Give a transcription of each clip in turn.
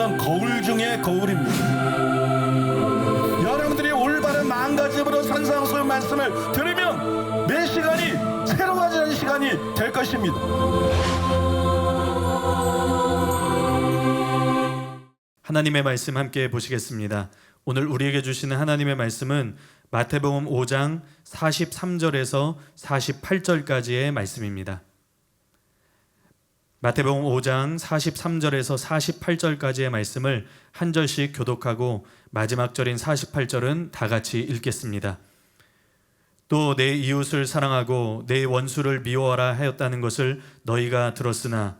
이건 거울 중에 거울입니다. 여러분들이 올바른 마음가짐으로 산상수훈 말씀을 들으면 매 시간이 새로워지는 시간이 될 것입니다. 하나님의 말씀 함께 보시겠습니다. 오늘 우리에게 주시는 하나님의 말씀은 마태복음 5장 43절에서 48절까지의 말씀입니다. 마태복음 5장 43절에서 48절까지의 말씀을 한 절씩 교독하고 마지막 절인 48절은 다 같이 읽겠습니다. 또 내 이웃을 사랑하고 내 원수를 미워하라 하였다는 것을 너희가 들었으나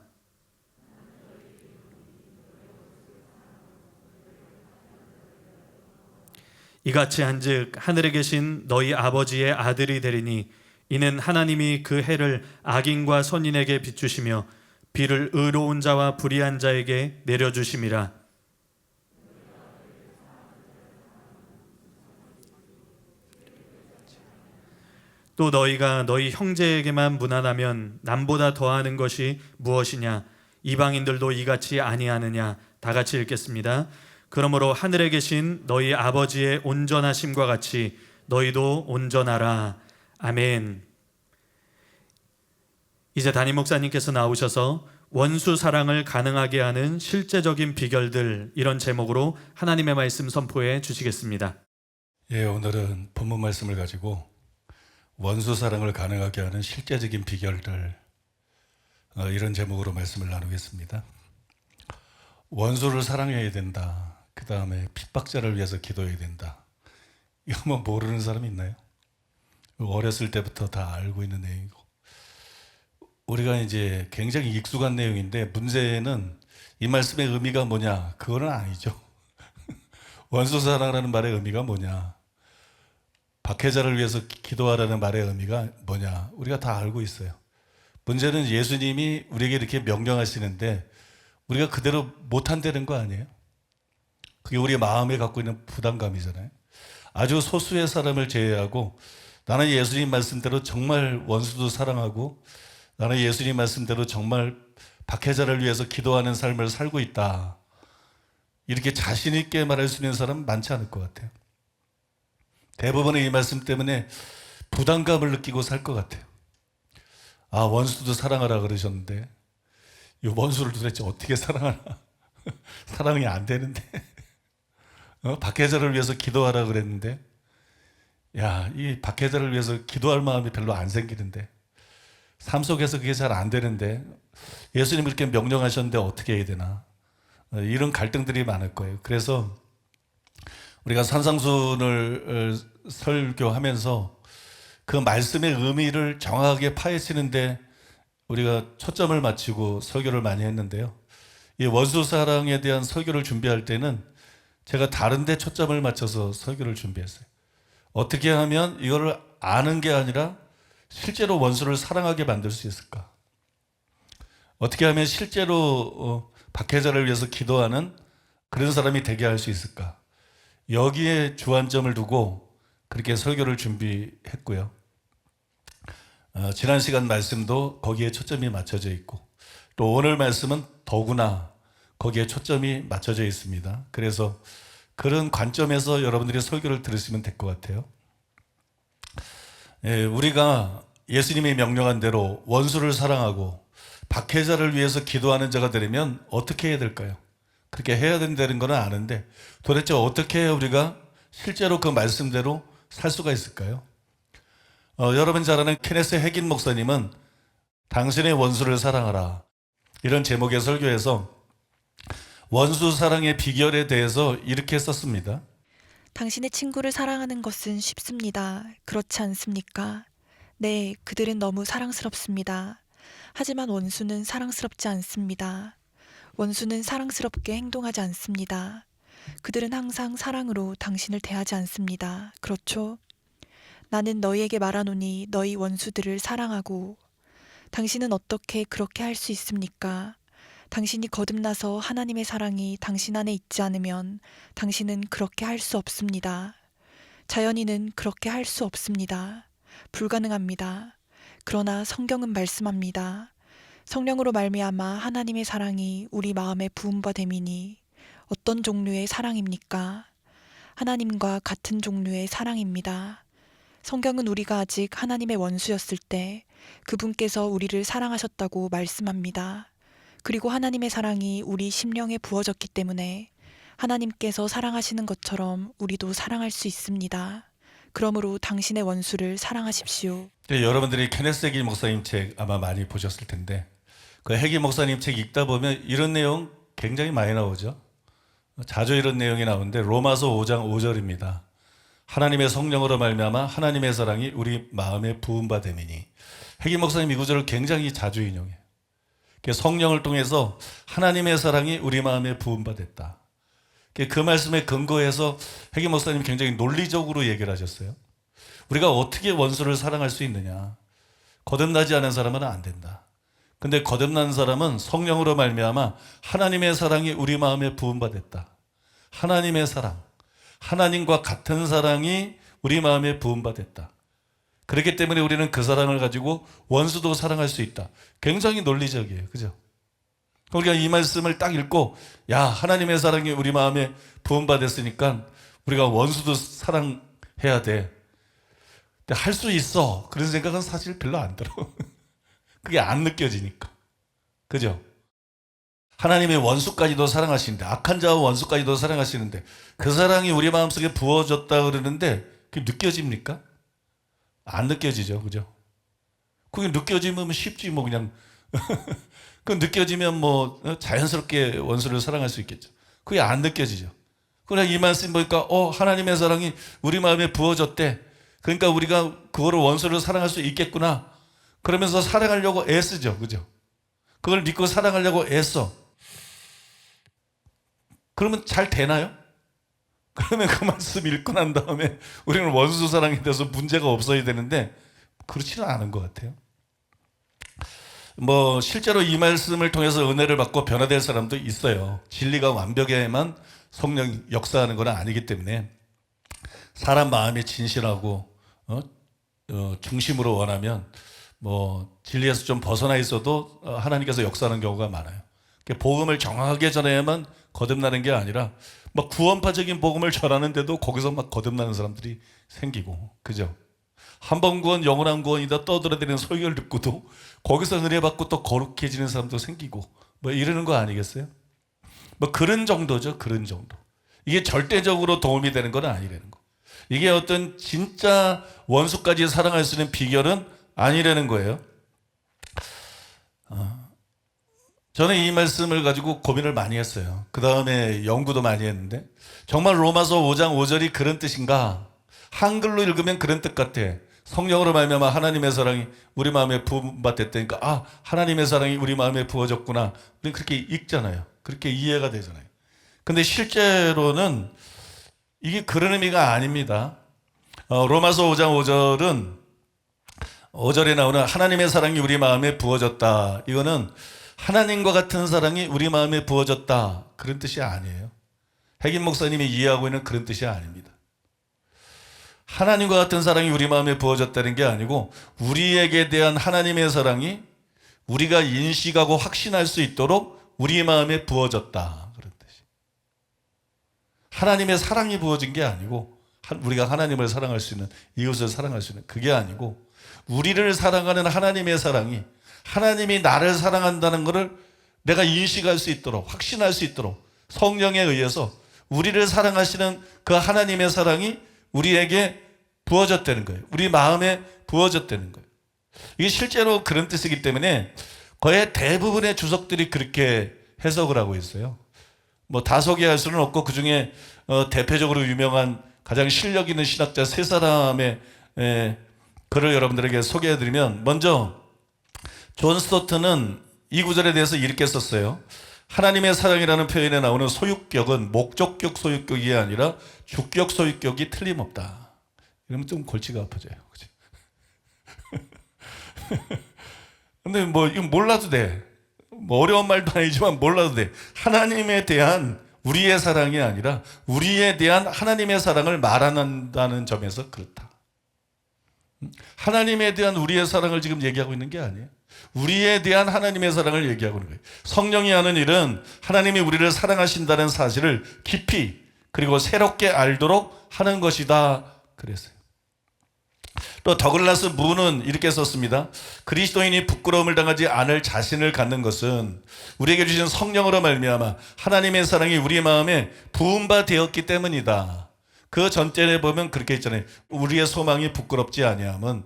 이같이 한즉 하늘에 계신 너희 아버지의 아들이 되리니 이는 하나님이 그 해를 악인과 선인에게 비추시며 비를 의로운 자와 불의한 자에게 내려주심이라. 또 너희가 너희 형제에게만 무난하면 남보다 더하는 것이 무엇이냐? 이방인들도 이같이 아니하느냐? 다 같이 읽겠습니다. 그러므로 하늘에 계신 너희 아버지의 온전하심과 같이 너희도 온전하라. 아멘. 이제 담임 목사님께서 나오셔서 원수 사랑을 가능하게 하는 실제적인 비결들, 이런 제목으로 하나님의 말씀 선포해 주시겠습니다. 예, 오늘은 본문 말씀을 가지고 원수 사랑을 가능하게 하는 실제적인 비결들, 이런 제목으로 말씀을 나누겠습니다. 원수를 사랑해야 된다. 그 다음에 핍박자를 위해서 기도해야 된다. 이거 뭐 모르는 사람 있나요? 어렸을 때부터 다 알고 있는 내용이고, 우리가 이제 굉장히 익숙한 내용인데, 문제는 이 말씀의 의미가 뭐냐? 그거는 아니죠. 원수 사랑하라는 말의 의미가 뭐냐? 박해자를 위해서 기도하라는 말의 의미가 뭐냐? 우리가 다 알고 있어요. 문제는 예수님이 우리에게 이렇게 명령하시는데 우리가 그대로 못한다는 거 아니에요? 그게 우리 마음에 갖고 있는 부담감이잖아요. 아주 소수의 사람을 제외하고 나는 예수님 말씀대로 정말 원수도 사랑하고 나는 예수님 말씀대로 정말 박해자를 위해서 기도하는 삶을 살고 있다. 이렇게 자신 있게 말할 수 있는 사람은 많지 않을 것 같아요. 대부분의 이 말씀 때문에 부담감을 느끼고 살 것 같아요. 아, 원수도 사랑하라 그러셨는데 이 원수를 도대체 어떻게 사랑하나? 사랑이 안 되는데. 박해자를 위해서 기도하라 그랬는데, 야, 이 박해자를 위해서 기도할 마음이 별로 안 생기는데, 삶 속에서 그게 잘 안 되는데, 예수님이 이렇게 명령하셨는데 어떻게 해야 되나? 이런 갈등들이 많을 거예요. 그래서 우리가 산상수훈을 설교하면서 그 말씀의 의미를 정확하게 파헤치는데 우리가 초점을 맞추고 설교를 많이 했는데요. 이 원수 사랑에 대한 설교를 준비할 때는 제가 다른 데 초점을 맞춰서 설교를 준비했어요. 어떻게 하면 이거를 아는 게 아니라 실제로 원수를 사랑하게 만들 수 있을까? 어떻게 하면 실제로 박해자를 위해서 기도하는 그런 사람이 되게 할 수 있을까? 여기에 주안점을 두고 그렇게 설교를 준비했고요. 지난 시간 말씀도 거기에 초점이 맞춰져 있고 또 오늘 말씀은 더구나 거기에 초점이 맞춰져 있습니다. 그래서 그런 관점에서 여러분들이 설교를 들으시면 될 것 같아요. 우리가 예수님이 명령한 대로 원수를 사랑하고 박해자를 위해서 기도하는 자가 되려면 어떻게 해야 될까요? 그렇게 해야 된다는 건 아는데 도대체 어떻게 해야 우리가 실제로 그 말씀대로 살 수가 있을까요? 여러분 잘 아는 케네스 해긴 목사님은 당신의 원수를 사랑하라, 이런 제목의 설교에서 원수 사랑의 비결에 대해서 이렇게 썼습니다. 당신의 친구를 사랑하는 것은 쉽습니다. 그렇지 않습니까? 네, 그들은 너무 사랑스럽습니다. 하지만 원수는 사랑스럽지 않습니다. 원수는 사랑스럽게 행동하지 않습니다. 그들은 항상 사랑으로 당신을 대하지 않습니다. 그렇죠? 나는 너희에게 말하노니 너희 원수들을 사랑하고. 당신은 어떻게 그렇게 할 수 있습니까? 당신이 거듭나서 하나님의 사랑이 당신 안에 있지 않으면 당신은 그렇게 할 수 없습니다. 자연인은 그렇게 할 수 없습니다. 불가능합니다. 그러나 성경은 말씀합니다. 성령으로 말미암아 하나님의 사랑이 우리 마음에 부음바 됨이니 어떤 종류의 사랑입니까? 하나님과 같은 종류의 사랑입니다. 성경은 우리가 아직 하나님의 원수였을 때 그분께서 우리를 사랑하셨다고 말씀합니다. 그리고 하나님의 사랑이 우리 심령에 부어졌기 때문에 하나님께서 사랑하시는 것처럼 우리도 사랑할 수 있습니다. 그러므로 당신의 원수를 사랑하십시오. 여러분들이 케네스 해기 목사님 책 아마 많이 보셨을 텐데 그 해기 목사님 책 읽다 보면 이런 내용 굉장히 많이 나오죠. 자주 이런 내용이 나오는데 로마서 5장 5절입니다. 하나님의 성령으로 말미암아 하나님의 사랑이 우리 마음에 부은 바 됨이니. 해기 목사님 이 구절을 굉장히 자주 인용해요. 성령을 통해서 하나님의 사랑이 우리 마음에 부은 바 됐다. 그 말씀에 근거해서 해기 목사님 굉장히 논리적으로 얘기를 하셨어요. 우리가 어떻게 원수를 사랑할 수 있느냐. 거듭나지 않은 사람은 안 된다. 근데 거듭난 사람은 성령으로 말미암아 하나님의 사랑이 우리 마음에 부은 바 됐다. 하나님의 사랑, 하나님과 같은 사랑이 우리 마음에 부은 바 됐다. 그렇기 때문에 우리는 그 사랑을 가지고 원수도 사랑할 수 있다. 굉장히 논리적이에요. 그죠? 우리가 이 말씀을 딱 읽고 야, 하나님의 사랑이 우리 마음에 부은 바 됐으니까 우리가 원수도 사랑해야 돼. 근데 할 수 있어. 그런 생각은 사실 별로 안 들어. 그게 안 느껴지니까. 그죠? 하나님의 원수까지도 사랑하시는데, 악한 자와 원수까지도 사랑하시는데 그 사랑이 우리 마음속에 부어졌다 그러는데 그게 느껴집니까? 안 느껴지죠. 그죠? 그게 느껴지면 쉽지 뭐 그냥 그 느껴지면 뭐 자연스럽게 원수를 사랑할 수 있겠죠. 그게 안 느껴지죠. 그러나 이 말씀 보니까 하나님의 사랑이 우리 마음에 부어졌대. 그러니까 우리가 그거를 원수를 사랑할 수 있겠구나. 그러면서 사랑하려고 애쓰죠. 그죠? 그걸 믿고 사랑하려고 애써. 그러면 잘 되나요? 그러면 그 말씀 읽고 난 다음에 우리는 원수 사랑에 대해서 문제가 없어야 되는데 그렇지는 않은 것 같아요. 뭐 실제로 이 말씀을 통해서 은혜를 받고 변화될 사람도 있어요. 진리가 완벽해야만 성령 역사하는 건 아니기 때문에 사람 마음이 진실하고 중심으로 원하면 뭐 진리에서 좀 벗어나 있어도 하나님께서 역사하는 경우가 많아요. 복음을 정확하게 전해야만 거듭나는 게 아니라 막 구원파적인 복음을 전하는데도 거기서 막 거듭나는 사람들이 생기고, 그죠? 한 번 구원 영원한 구원이다 떠들어대는 설교를 듣고도 거기서 은혜 받고 또 거룩해지는 사람도 생기고 뭐 이러는 거 아니겠어요? 뭐 그런 정도죠. 그런 정도. 이게 절대적으로 도움이 되는 건 아니라는 거. 이게 어떤 진짜 원수까지 사랑할 수 있는 비결은 아니라는 거예요. 저는 이 말씀을 가지고 고민을 많이 했어요. 그 다음에 연구도 많이 했는데 정말 로마서 5장 5절이 그런 뜻인가? 한글로 읽으면 그런 뜻 같아. 성령으로 말미암아 하나님의 사랑이 우리 마음에 부어졌다니까 하나님의 사랑이 우리 마음에 부어졌구나. 우리는 그렇게 읽잖아요. 그렇게 이해가 되잖아요. 근데 실제로는 이게 그런 의미가 아닙니다. 로마서 5장 5절은 5절에 나오는 하나님의 사랑이 우리 마음에 부어졌다. 이거는 하나님과 같은 사랑이 우리 마음에 부어졌다. 그런 뜻이 아니에요. 핵임 목사님이 이해하고 있는 그런 뜻이 아닙니다. 하나님과 같은 사랑이 우리 마음에 부어졌다는 게 아니고 우리에게 대한 하나님의 사랑이 우리가 인식하고 확신할 수 있도록 우리 마음에 부어졌다. 그런 뜻이. 하나님의 사랑이 부어진 게 아니고 우리가 하나님을 사랑할 수 있는, 이웃을 사랑할 수 있는 그게 아니고 우리를 사랑하는 하나님의 사랑이, 하나님이 나를 사랑한다는 것을 내가 인식할 수 있도록, 확신할 수 있도록 성령에 의해서 우리를 사랑하시는 그 하나님의 사랑이 우리에게 부어졌다는 거예요. 우리 마음에 부어졌다는 거예요. 이게 실제로 그런 뜻이기 때문에 거의 대부분의 주석들이 그렇게 해석을 하고 있어요. 뭐 다 소개할 수는 없고 그 중에 대표적으로 유명한 가장 실력 있는 신학자 세 사람의 글을 여러분들에게 소개해드리면, 먼저 존 스토트는 이 구절에 대해서 이렇게 썼어요. 하나님의 사랑이라는 표현에 나오는 소유격은 목적격 소유격이 아니라 주격 소유격이 틀림없다. 이러면 좀 골치가 아파져요. 그치? 근데 뭐 이건 몰라도 돼. 뭐 어려운 말도 아니지만 몰라도 돼. 하나님에 대한 우리의 사랑이 아니라 우리에 대한 하나님의 사랑을 말한다는 점에서 그렇다. 하나님에 대한 우리의 사랑을 지금 얘기하고 있는 게 아니에요. 우리에 대한 하나님의 사랑을 얘기하고 있는 거예요. 성령이 하는 일은 하나님이 우리를 사랑하신다는 사실을 깊이 그리고 새롭게 알도록 하는 것이다 그랬어요. 또 더글라스 문은 이렇게 썼습니다. 그리스도인이 부끄러움을 당하지 않을 자신을 갖는 것은 우리에게 주신 성령으로 말미암아 하나님의 사랑이 우리 마음에 부음바 되었기 때문이다. 그 전절에 보면 그렇게 있잖아요. 우리의 소망이 부끄럽지 아니함은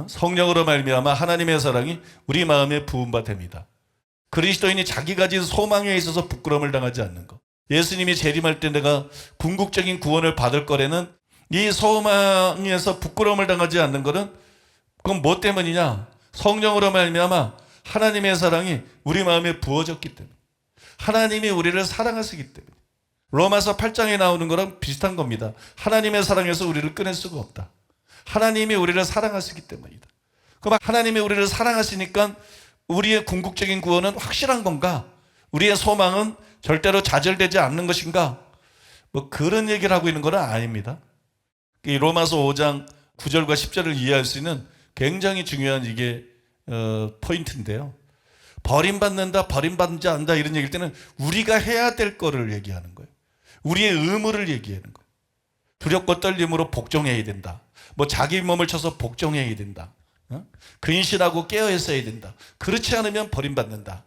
성령으로 말미암아 하나님의 사랑이 우리 마음에 부음바 됩니다. 그리스도인이 자기 가진 소망에 있어서 부끄러움을 당하지 않는 것. 예수님이 재림할 때 내가 궁극적인 구원을 받을 거라는 이 소망에서 부끄러움을 당하지 않는 것은 그건 뭐 때문이냐? 성령으로 말미암아 하나님의 사랑이 우리 마음에 부어졌기 때문에, 하나님이 우리를 사랑하시기 때문에. 로마서 8장에 나오는 거랑 비슷한 겁니다. 하나님의 사랑에서 우리를 끊을 수가 없다. 하나님이 우리를 사랑하시기 때문이다. 그럼 하나님이 우리를 사랑하시니까 우리의 궁극적인 구원은 확실한 건가? 우리의 소망은 절대로 좌절되지 않는 것인가? 뭐 그런 얘기를 하고 있는 건 아닙니다. 이 로마서 5장 9절과 10절을 이해할 수 있는 굉장히 중요한 이게 포인트인데요. 버림받는다, 버림받지 않는다 이런 얘기일 때는 우리가 해야 될 거를 얘기하는 거예요. 우리의 의무를 얘기하는 거예요. 두렵고 떨림으로 복종해야 된다. 뭐 자기 몸을 쳐서 복종해야 된다. 근신하고 깨어 있어야 된다. 그렇지 않으면 버림받는다.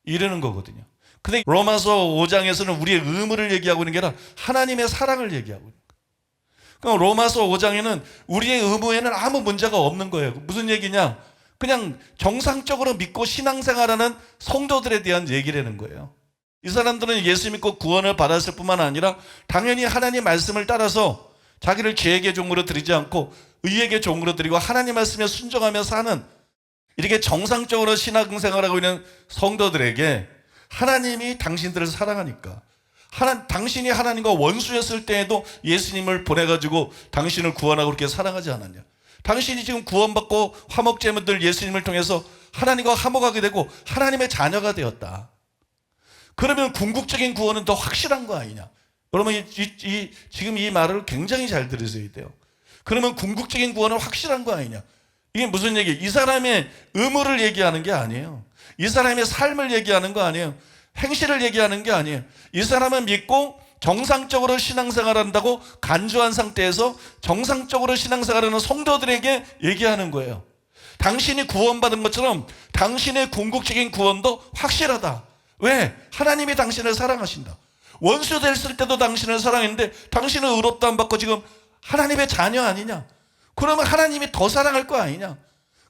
이러는 거거든요. 근데 로마서 5장에서는 우리의 의무를 얘기하고 있는 게 아니라 하나님의 사랑을 얘기하고 있는 거예요. 그럼 로마서 5장에는 우리의 의무에는 아무 문제가 없는 거예요. 무슨 얘기냐? 그냥 정상적으로 믿고 신앙생활하는 성도들에 대한 얘기라는 거예요. 이 사람들은 예수 믿고 구원을 받았을 뿐만 아니라 당연히 하나님 말씀을 따라서 자기를 죄에게 종으로 드리지 않고 의에게 종으로 드리고 하나님 말씀에 순종하며 사는 이렇게 정상적으로 신앙생활하고 있는 성도들에게 하나님이 당신들을 사랑하니까 당신이 하나님과 원수였을 때에도 예수님을 보내가지고 당신을 구원하고 그렇게 사랑하지 않았냐? 당신이 지금 구원받고 화목제물들 예수님을 통해서 하나님과 화목하게 되고 하나님의 자녀가 되었다. 그러면 궁극적인 구원은 더 확실한 거 아니냐? 여러분 지금 이 말을 굉장히 잘 들으셔야 돼요. 그러면 궁극적인 구원은 확실한 거 아니냐? 이게 무슨 얘기예요? 이 사람의 의무를 얘기하는 게 아니에요. 이 사람의 삶을 얘기하는 거 아니에요. 행실을 얘기하는 게 아니에요. 이 사람은 믿고 정상적으로 신앙생활한다고 간주한 상태에서 정상적으로 신앙생활하는 성도들에게 얘기하는 거예요. 당신이 구원받은 것처럼 당신의 궁극적인 구원도 확실하다. 왜? 하나님이 당신을 사랑하신다. 원수 됐을 때도 당신을 사랑했는데 당신은 의롭다 안 받고 지금 하나님의 자녀 아니냐? 그러면 하나님이 더 사랑할 거 아니냐?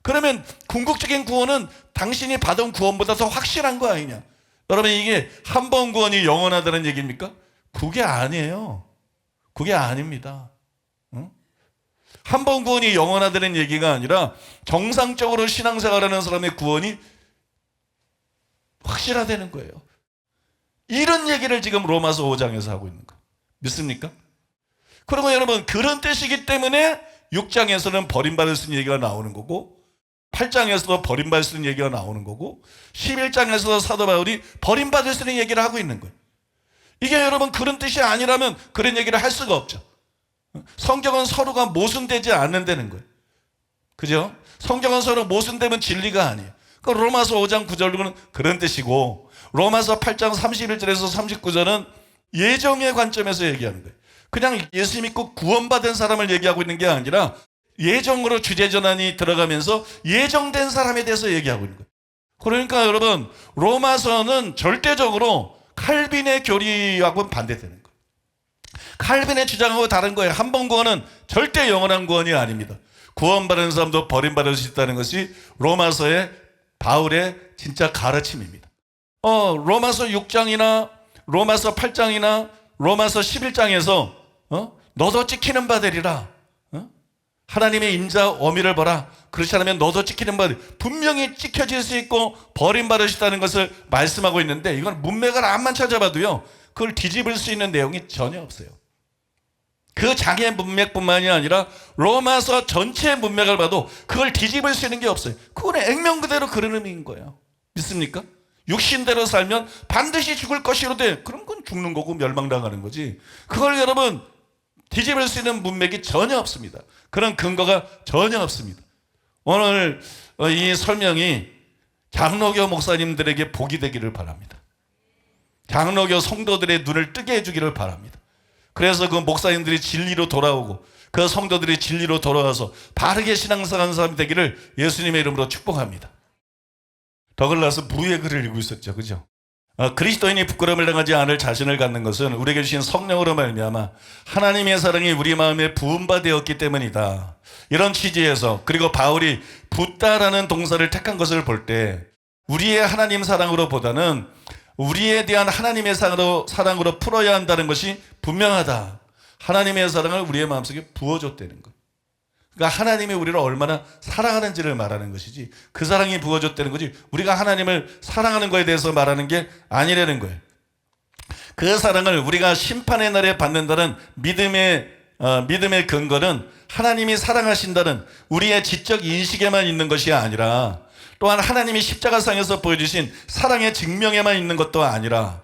그러면 궁극적인 구원은 당신이 받은 구원보다 더 확실한 거 아니냐? 여러분 이게 한 번 구원이 영원하다는 얘기입니까? 그게 아니에요. 그게 아닙니다. 한 번 구원이 영원하다는 얘기가 아니라 정상적으로 신앙생활하는 사람의 구원이 확실하다는 거예요. 이런 얘기를 지금 로마서 5장에서 하고 있는 거예요. 믿습니까? 그리고 여러분 그런 뜻이기 때문에 6장에서는 버림받을 수 있는 얘기가 나오는 거고 8장에서도 버림받을 수 있는 얘기가 나오는 거고 11장에서도 사도 바울이 버림받을 수 있는 얘기를 하고 있는 거예요. 이게 여러분 그런 뜻이 아니라면 그런 얘기를 할 수가 없죠. 성경은 서로가 모순되지 않는다는 거예요. 그죠? 성경은 서로 모순되면 진리가 아니에요. 그러니까 로마서 5장 9절은 그런 뜻이고 로마서 8장 31절에서 39절은 예정의 관점에서 얘기하는 거예요. 그냥 예수 믿고 구원받은 사람을 얘기하고 있는 게 아니라 예정으로 주제전환이 들어가면서 예정된 사람에 대해서 얘기하고 있는 거예요. 그러니까 여러분 로마서는 절대적으로 칼빈의 교리하고는 반대되는 거예요. 칼빈의 주장하고 다른 거예요. 한 번 구원은 절대 영원한 구원이 아닙니다. 구원받은 사람도 버림받을 수 있다는 것이 로마서의 바울의 진짜 가르침입니다. 로마서 6장이나 로마서 8장이나 로마서 11장에서 너도 찍히는 바 되리라. 하나님의 인자 어미를 보라. 그렇지 않으면 너도 찍히는 바 되리라. 분명히 찍혀질 수 있고 버림받을 수 있다는 것을 말씀하고 있는데 이건 문맥을 암만 찾아봐도요. 그걸 뒤집을 수 있는 내용이 전혀 없어요. 그 장의 문맥뿐만이 아니라 로마서 전체의 문맥을 봐도 그걸 뒤집을 수 있는 게 없어요. 그건 액면 그대로 그런 의미인 거예요. 믿습니까? 육신대로 살면 반드시 죽을 것이로되 그럼 그건 죽는 거고 멸망당하는 거지. 그걸 여러분 뒤집을 수 있는 문맥이 전혀 없습니다. 그런 근거가 전혀 없습니다. 오늘 이 설명이 장로교 목사님들에게 복이 되기를 바랍니다. 장로교 성도들의 눈을 뜨게 해주기를 바랍니다. 그래서 그 목사님들이 진리로 돌아오고 그 성도들이 진리로 돌아와서 바르게 신앙생활하는 사람이 되기를 예수님의 이름으로 축복합니다. 더글라스 무의 글을 읽고 있었죠. 그죠? 그리스도인이 부끄러움을 당하지 않을 자신을 갖는 것은 우리에게 주신 성령으로 말미암아 하나님의 사랑이 우리 마음에 부음받되었기 때문이다. 이런 취지에서, 그리고 바울이 붓다라는 동사를 택한 것을 볼 때 우리의 하나님 사랑으로 보다는 우리에 대한 하나님의 사랑으로 풀어야 한다는 것이 분명하다. 하나님의 사랑을 우리의 마음속에 부어줬다는 것. 그러니까 하나님이 우리를 얼마나 사랑하는지를 말하는 것이지, 그 사랑이 부어졌다는 거지 우리가 하나님을 사랑하는 것에 대해서 말하는 게 아니라는 거예요. 그 사랑을 우리가 심판의 날에 받는다는 믿음의 근거는 하나님이 사랑하신다는 우리의 지적 인식에만 있는 것이 아니라, 또한 하나님이 십자가상에서 보여주신 사랑의 증명에만 있는 것도 아니라,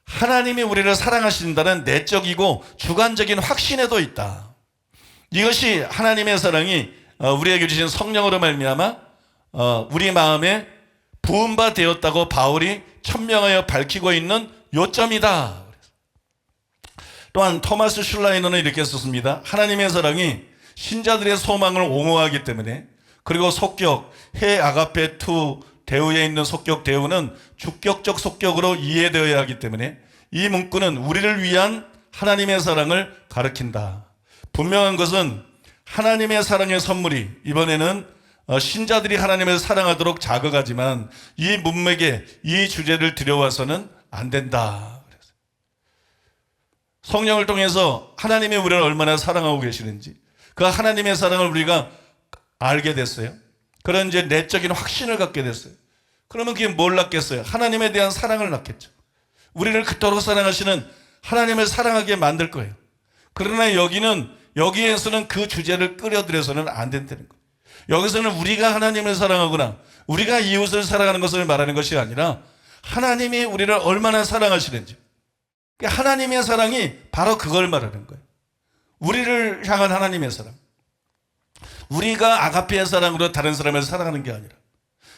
하나님이 우리를 사랑하신다는 내적이고 주관적인 확신에도 있다. 이것이 하나님의 사랑이 우리에게 주신 성령으로 말미암아 우리 마음에 부음바 되었다고 바울이 천명하여 밝히고 있는 요점이다. 또한 토마스 슐라이너는 이렇게 썼습니다. 하나님의 사랑이 신자들의 소망을 옹호하기 때문에, 그리고 속격, 해 아가페 투 대우에 있는 속격 대우는 주격적 속격으로 이해되어야 하기 때문에 이 문구는 우리를 위한 하나님의 사랑을 가리킨다. 분명한 것은 하나님의 사랑의 선물이 이번에는 신자들이 하나님을 사랑하도록 자극하지만 이 문맥에 이 주제를 들여와서는 안 된다. 성령을 통해서 하나님이 우리를 얼마나 사랑하고 계시는지, 그 하나님의 사랑을 우리가 알게 됐어요. 그런 이제 내적인 확신을 갖게 됐어요. 그러면 그게 뭘 낳겠어요? 하나님에 대한 사랑을 낳겠죠. 우리를 그토록 사랑하시는 하나님을 사랑하게 만들 거예요. 그러나 여기에서는 그 주제를 끌어들여서는 안 된다는 거예요. 여기서는 우리가 하나님을 사랑하거나 우리가 이웃을 사랑하는 것을 말하는 것이 아니라 하나님이 우리를 얼마나 사랑하시는지, 하나님의 사랑이 바로 그걸 말하는 거예요. 우리를 향한 하나님의 사랑. 우리가 아가페의 사랑으로 다른 사람을 사랑하는 게 아니라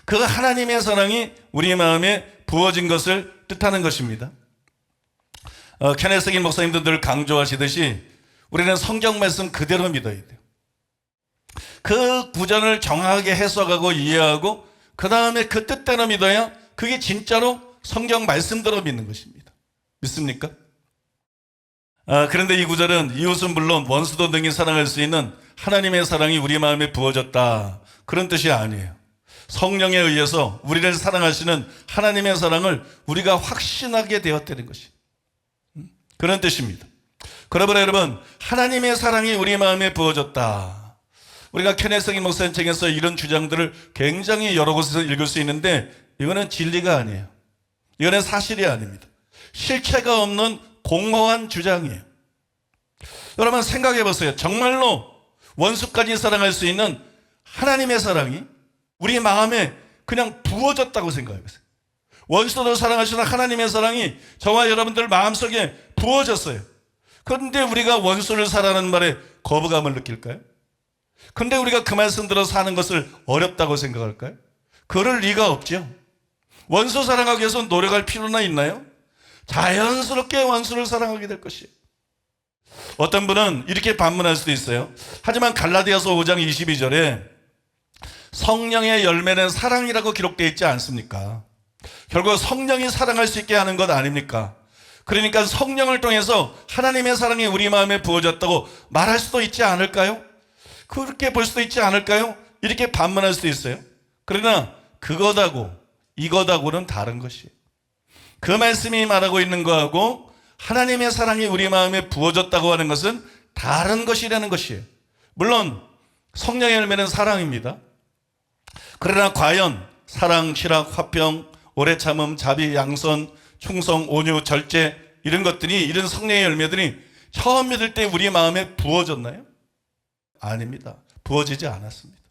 그 하나님의 사랑이 우리 마음에 부어진 것을 뜻하는 것입니다. 케네스 긴 목사님도 늘 강조하시듯이 우리는 성경 말씀 그대로 믿어야 돼요. 그 구절을 정확하게 해석하고 이해하고 그 다음에 그 뜻대로 믿어야 그게 진짜로 성경 말씀대로 믿는 것입니다. 믿습니까? 그런데 이 구절은 이웃은 물론 원수도 능히 사랑할 수 있는 하나님의 사랑이 우리 마음에 부어졌다, 그런 뜻이 아니에요. 성령에 의해서 우리를 사랑하시는 하나님의 사랑을 우리가 확신하게 되었다는 것이 그런 뜻입니다. 그러므로 여러분, 하나님의 사랑이 우리 마음에 부어졌다. 우리가 케네스 긴 목사님 책에서 이런 주장들을 굉장히 여러 곳에서 읽을 수 있는데 이거는 진리가 아니에요. 이거는 사실이 아닙니다. 실체가 없는 공허한 주장이에요. 여러분 생각해 보세요. 정말로 원수까지 사랑할 수 있는 하나님의 사랑이 우리 마음에 그냥 부어졌다고 생각해 보세요. 원수도 사랑하시는 하나님의 사랑이 저와 여러분들 마음속에 부어졌어요. 그런데 우리가 원수를 사랑하는 말에 거부감을 느낄까요? 그런데 우리가 그 말씀대로 사는 것을 어렵다고 생각할까요? 그럴 리가 없죠. 원수 사랑하기 위해서 노력할 필요나 있나요? 자연스럽게 원수를 사랑하게 될 것이에요. 어떤 분은 이렇게 반문할 수도 있어요. 하지만 갈라디아서 5장 22절에 성령의 열매는 사랑이라고 기록되어 있지 않습니까? 결국 성령이 사랑할 수 있게 하는 것 아닙니까? 그러니까 성령을 통해서 하나님의 사랑이 우리 마음에 부어졌다고 말할 수도 있지 않을까요? 그렇게 볼 수도 있지 않을까요? 이렇게 반문할 수도 있어요. 그러나 그것하고 이것하고는 다른 것이에요. 그 말씀이 말하고 있는 거하고 하나님의 사랑이 우리 마음에 부어졌다고 하는 것은 다른 것이라는 것이에요. 물론 성령의 열매는 사랑입니다. 그러나 과연 사랑, 실학, 화평, 오래 참음, 자비, 양선, 충성, 온유, 절제, 이런 것들이, 이런 성령의 열매들이 처음 믿을 때 우리 마음에 부어졌나요? 아닙니다. 부어지지 않았습니다.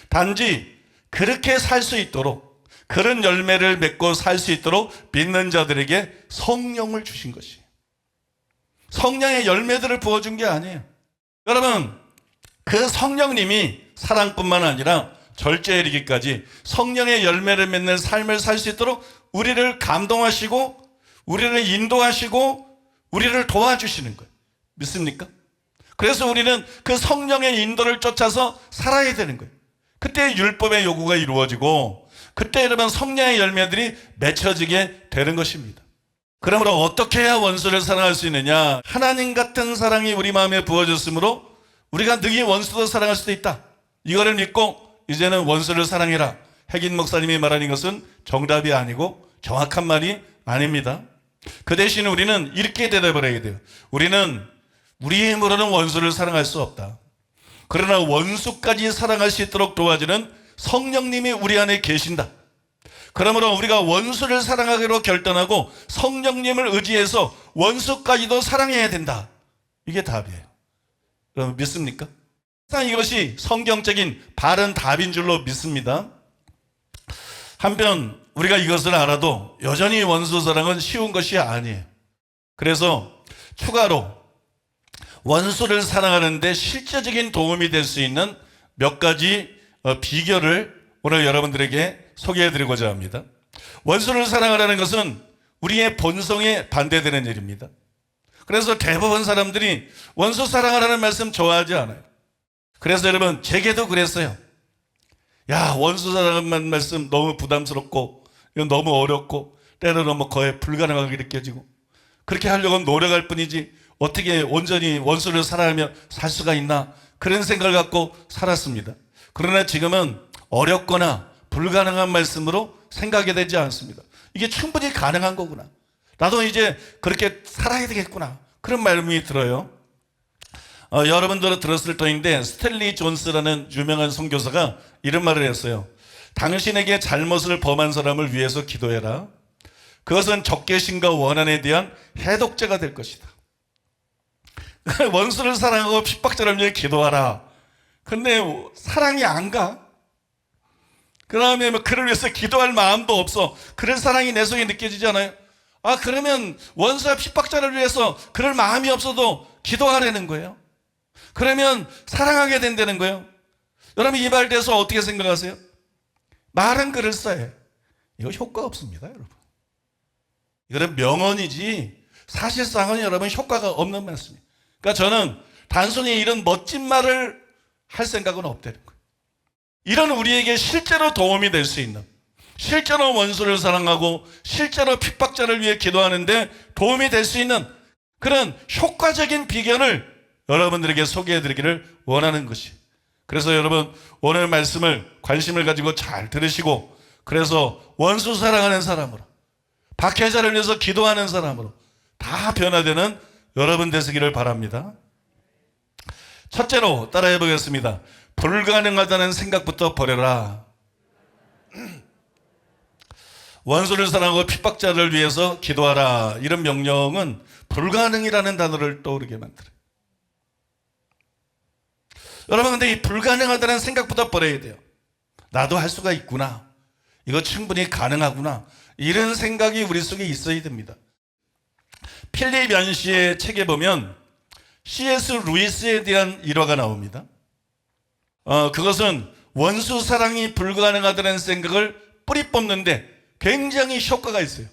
단지 그렇게 살 수 있도록, 그런 열매를 맺고 살 수 있도록 믿는 자들에게 성령을 주신 것이에요. 성령의 열매들을 부어준 게 아니에요. 여러분, 그 성령님이 사랑뿐만 아니라 절제에 이르기까지 성령의 열매를 맺는 삶을 살 수 있도록 우리를 감동하시고 우리를 인도하시고 우리를 도와주시는 거예요. 믿습니까? 그래서 우리는 그 성령의 인도를 쫓아서 살아야 되는 거예요. 그때 율법의 요구가 이루어지고 그때 여러분 성령의 열매들이 맺혀지게 되는 것입니다. 그러므로 어떻게 해야 원수를 사랑할 수 있느냐? 하나님 같은 사랑이 우리 마음에 부어졌으므로 우리가 능히 원수도 사랑할 수도 있다. 이거를 믿고 이제는 원수를 사랑해라. 핵인 목사님이 말하는 것은 정답이 아니고 정확한 말이 아닙니다. 그 대신 우리는 이렇게 대답을 해야 돼요. 우리는 우리의 힘으로는 원수를 사랑할 수 없다. 그러나 원수까지 사랑할 수 있도록 도와주는 성령님이 우리 안에 계신다. 그러므로 우리가 원수를 사랑하기로 결단하고 성령님을 의지해서 원수까지도 사랑해야 된다. 이게 답이에요. 여러분 믿습니까? 이것이 성경적인 바른 답인 줄로 믿습니다. 한편 우리가 이것을 알아도 여전히 원수 사랑은 쉬운 것이 아니에요. 그래서 추가로 원수를 사랑하는 데 실제적인 도움이 될 수 있는 몇 가지 비결을 오늘 여러분들에게 소개해드리고자 합니다. 원수를 사랑하라는 것은 우리의 본성에 반대되는 일입니다. 그래서 대부분 사람들이 원수 사랑하라는 말씀 좋아하지 않아요. 그래서 여러분 제게도 그랬어요. 야, 원수 사랑하는 말씀 너무 부담스럽고 이건 너무 어렵고 때로는 뭐 거의 불가능하게 느껴지고 그렇게 하려고 노력할 뿐이지 어떻게 온전히 원수를 사랑하며 살 수가 있나 그런 생각을 갖고 살았습니다. 그러나 지금은 어렵거나 불가능한 말씀으로 생각이 되지 않습니다. 이게 충분히 가능한 거구나. 나도 이제 그렇게 살아야 되겠구나. 그런 마음이 들어요. 여러분들은 들었을 터인데 스탠리 존스라는 유명한 선교사가 이런 말을 했어요. 당신에게 잘못을 범한 사람을 위해서 기도해라. 그것은 적개심과 원한에 대한 해독제가 될 것이다. 원수를 사랑하고 핍박자를 위해 기도하라. 근데 사랑이 안 가. 그 다음에 그를 위해서 기도할 마음도 없어. 그럴 사랑이 내 속에 느껴지지 않아요? 그러면 원수와 핍박자를 위해서 그럴 마음이 없어도 기도하라는 거예요. 그러면 사랑하게 된다는 거예요. 여러분 이 말 대해서 어떻게 생각하세요? 말은 그럴싸해. 이거 효과 없습니다, 여러분. 이거는 명언이지 사실상은 여러분 효과가 없는 말씀이에요. 그러니까 저는 단순히 이런 멋진 말을 할 생각은 없다는 거예요. 이런 우리에게 실제로 도움이 될 수 있는, 실제로 원수를 사랑하고 실제로 핍박자를 위해 기도하는데 도움이 될 수 있는 그런 효과적인 비결을 여러분들에게 소개해드리기를 원하는 것이. 그래서 여러분 오늘 말씀을 관심을 가지고 잘 들으시고 그래서 원수 사랑하는 사람으로 박해자를 위해서 기도하는 사람으로 다 변화되는 여러분 되시기를 바랍니다. 첫째로 따라해 보겠습니다. 불가능하다는 생각부터 버려라. 원수를 사랑하고 핍박자를 위해서 기도하라. 이런 명령은 불가능이라는 단어를 떠오르게 만들어요. 여러분 근데 이 불가능하다는 생각부터 버려야 돼요. 나도 할 수가 있구나. 이거 충분히 가능하구나. 이런 생각이 우리 속에 있어야 됩니다. 필립 얀시의 책에 보면 C.S. 루이스에 대한 일화가 나옵니다. 그것은 원수 사랑이 불가능하다는 생각을 뿌리 뽑는데 굉장히 효과가 있어요.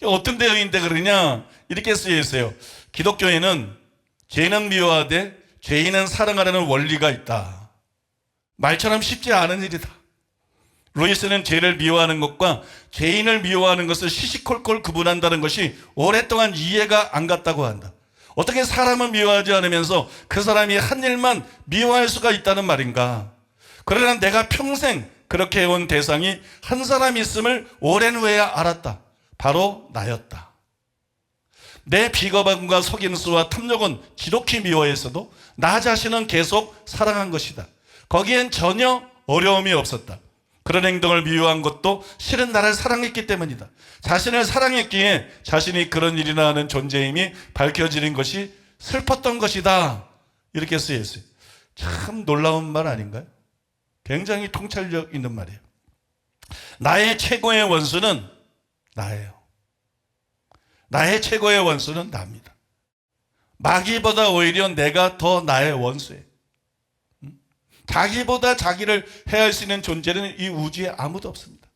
어떤 내용인데 그러냐? 이렇게 쓰여 있어요. 기독교에는 죄는 미워하되 죄인은 사랑하라는 원리가 있다. 말처럼 쉽지 않은 일이다. 루이스는 죄를 미워하는 것과 죄인을 미워하는 것을 시시콜콜 구분한다는 것이 오랫동안 이해가 안 갔다고 한다. 어떻게 사람은 미워하지 않으면서 그 사람이 한 일만 미워할 수가 있다는 말인가? 그러나 내가 평생 그렇게 해온 대상이 한 사람 있음을 오랜 후에 알았다. 바로 나였다. 내 비겁함과 속임수와 탐욕은 지독히 미워했어도 나 자신은 계속 사랑한 것이다. 거기엔 전혀 어려움이 없었다. 그런 행동을 미워한 것도 실은 나를 사랑했기 때문이다. 자신을 사랑했기에 자신이 그런 일이나 하는 존재임이 밝혀지는 것이 슬펐던 것이다. 이렇게 쓰여 있어요. 참 놀라운 말 아닌가요? 굉장히 통찰력 있는 말이에요. 나의 최고의 원수는 나예요. 나의 최고의 원수는 나입니다. 마귀보다 오히려 내가 더 나의 원수예요. 자기보다 자기를 해할 수 있는 존재는 이 우주에 아무도 없습니다.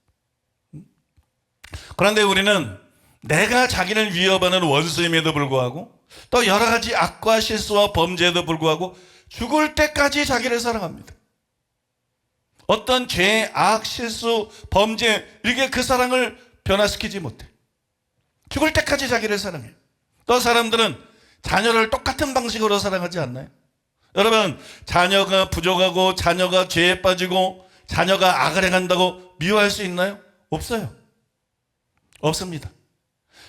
그런데 우리는 내가 자기를 위협하는 원수임에도 불구하고 또 여러 가지 악과 실수와 범죄에도 불구하고 죽을 때까지 자기를 사랑합니다. 어떤 죄, 악, 실수, 범죄 이게 그 사랑을 변화시키지 못해. 죽을 때까지 자기를 사랑해요. 또 사람들은 자녀를 똑같은 방식으로 사랑하지 않나요? 여러분, 자녀가 부족하고 자녀가 죄에 빠지고 자녀가 악을 행한다고 미워할 수 있나요? 없어요. 없습니다.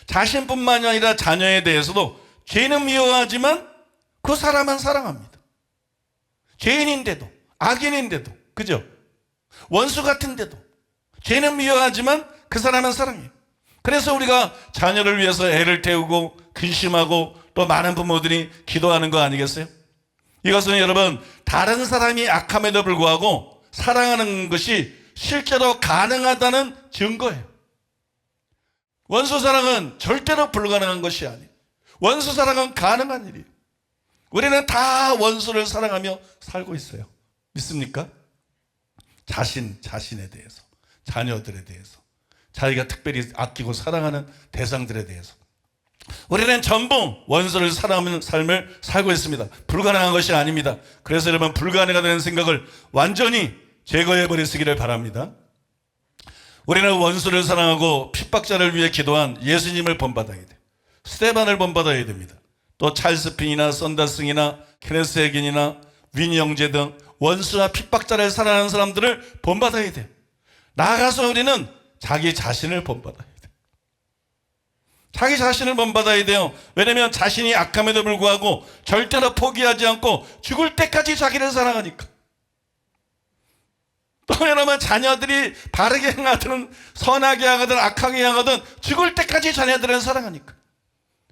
자신뿐만이 아니라 자녀에 대해서도 죄는 미워하지만 그 사람은 사랑합니다. 죄인인데도, 악인인데도, 그죠? 원수 같은데도 죄는 미워하지만 그 사람은 사랑해요. 그래서 우리가 자녀를 위해서 애를 태우고 근심하고 또 많은 부모들이 기도하는 거 아니겠어요? 이것은 여러분, 다른 사람이 악함에도 불구하고 사랑하는 것이 실제로 가능하다는 증거예요. 원수 사랑은 절대로 불가능한 것이 아니에요. 원수 사랑은 가능한 일이에요. 우리는 다 원수를 사랑하며 살고 있어요. 믿습니까? 자신에 대해서, 자녀들에 대해서, 자기가 특별히 아끼고 사랑하는 대상들에 대해서 우리는 전부 원수를 사랑하는 삶을 살고 있습니다. 불가능한 것이 아닙니다. 그래서 여러분, 불가능하다는 생각을 완전히 제거해 버리시기를 바랍니다. 우리는 원수를 사랑하고 핍박자를 위해 기도한 예수님을 본받아야 돼요. 스테반을 본받아야 됩니다. 또 찰스 핀이나 썬다승이나 케네스 해긴이나 윈 영재 등 원수와 핍박자를 사랑하는 사람들을 본받아야 돼요. 나아가서 우리는 자기 자신을 본받아야 돼요. 자기 자신을 본받아야 돼요. 왜냐하면 자신이 악함에도 불구하고 절대로 포기하지 않고 죽을 때까지 자기를 사랑하니까. 또 여러분, 자녀들이 바르게 행하든 선하게 하든 악하게 행하든 죽을 때까지 자녀들을 사랑하니까.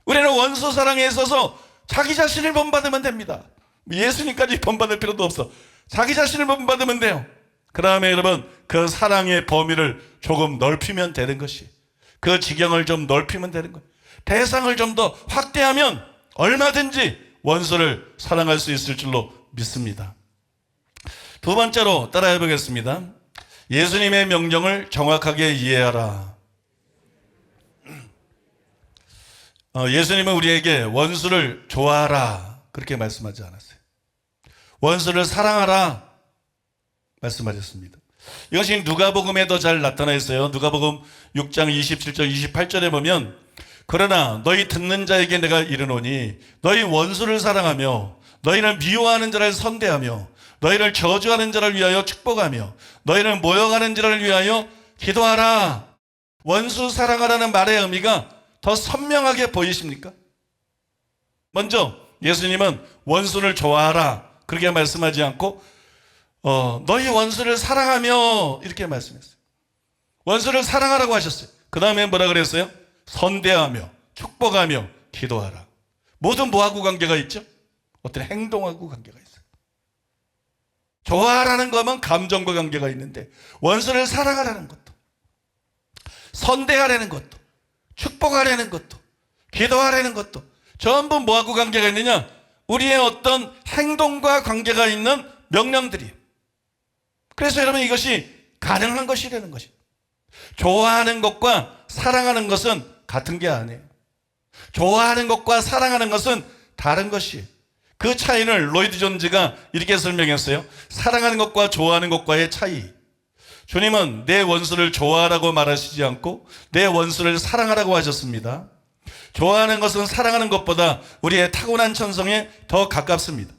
우리는 원수 사랑에 있어서 자기 자신을 본받으면 됩니다. 예수님까지 본받을 필요도 없어. 자기 자신을 본받으면 돼요. 그 다음에 여러분, 그 사랑의 범위를 조금 넓히면 되는 것이, 그 지경을 좀 넓히면 되는 거예요. 대상을 좀 더 확대하면 얼마든지 원수를 사랑할 수 있을 줄로 믿습니다. 두 번째로 따라해 보겠습니다. 예수님의 명령을 정확하게 이해하라. 예수님은 우리에게 원수를 좋아하라 그렇게 말씀하지 않았어요. 원수를 사랑하라 말씀하셨습니다. 이것이 누가복음에도 잘 나타나 있어요. 누가복음 6장 27절 28절에 보면, 그러나 너희 듣는 자에게 내가 이르노니 너희 원수를 사랑하며 너희를 미워하는 자를 선대하며 너희를 저주하는 자를 위하여 축복하며 너희를 모욕하는 자를 위하여 기도하라. 원수 사랑하라는 말의 의미가 더 선명하게 보이십니까? 먼저 예수님은 원수를 좋아하라 그렇게 말씀하지 않고 너희 원수를 사랑하며 이렇게 말씀했어요. 원수를 사랑하라고 하셨어요. 그 다음에 뭐라 그랬어요? 선대하며 축복하며 기도하라. 모든 뭐하고 관계가 있죠? 어떤 행동하고 관계가 있어요. 좋아하라는 거면 감정과 관계가 있는데, 원수를 사랑하라는 것도, 선대하라는 것도, 축복하라는 것도, 기도하라는 것도 전부 뭐하고 관계가 있느냐? 우리의 어떤 행동과 관계가 있는 명령들이에요. 그래서 여러분, 이것이 가능한 것이라는 것이에요. 좋아하는 것과 사랑하는 것은 같은 게 아니에요. 좋아하는 것과 사랑하는 것은 다른 것이에요. 그 차이를 로이드 존즈가 이렇게 설명했어요. 사랑하는 것과 좋아하는 것과의 차이. 주님은 내 원수를 좋아하라고 말하시지 않고 내 원수를 사랑하라고 하셨습니다. 좋아하는 것은 사랑하는 것보다 우리의 타고난 천성에 더 가깝습니다.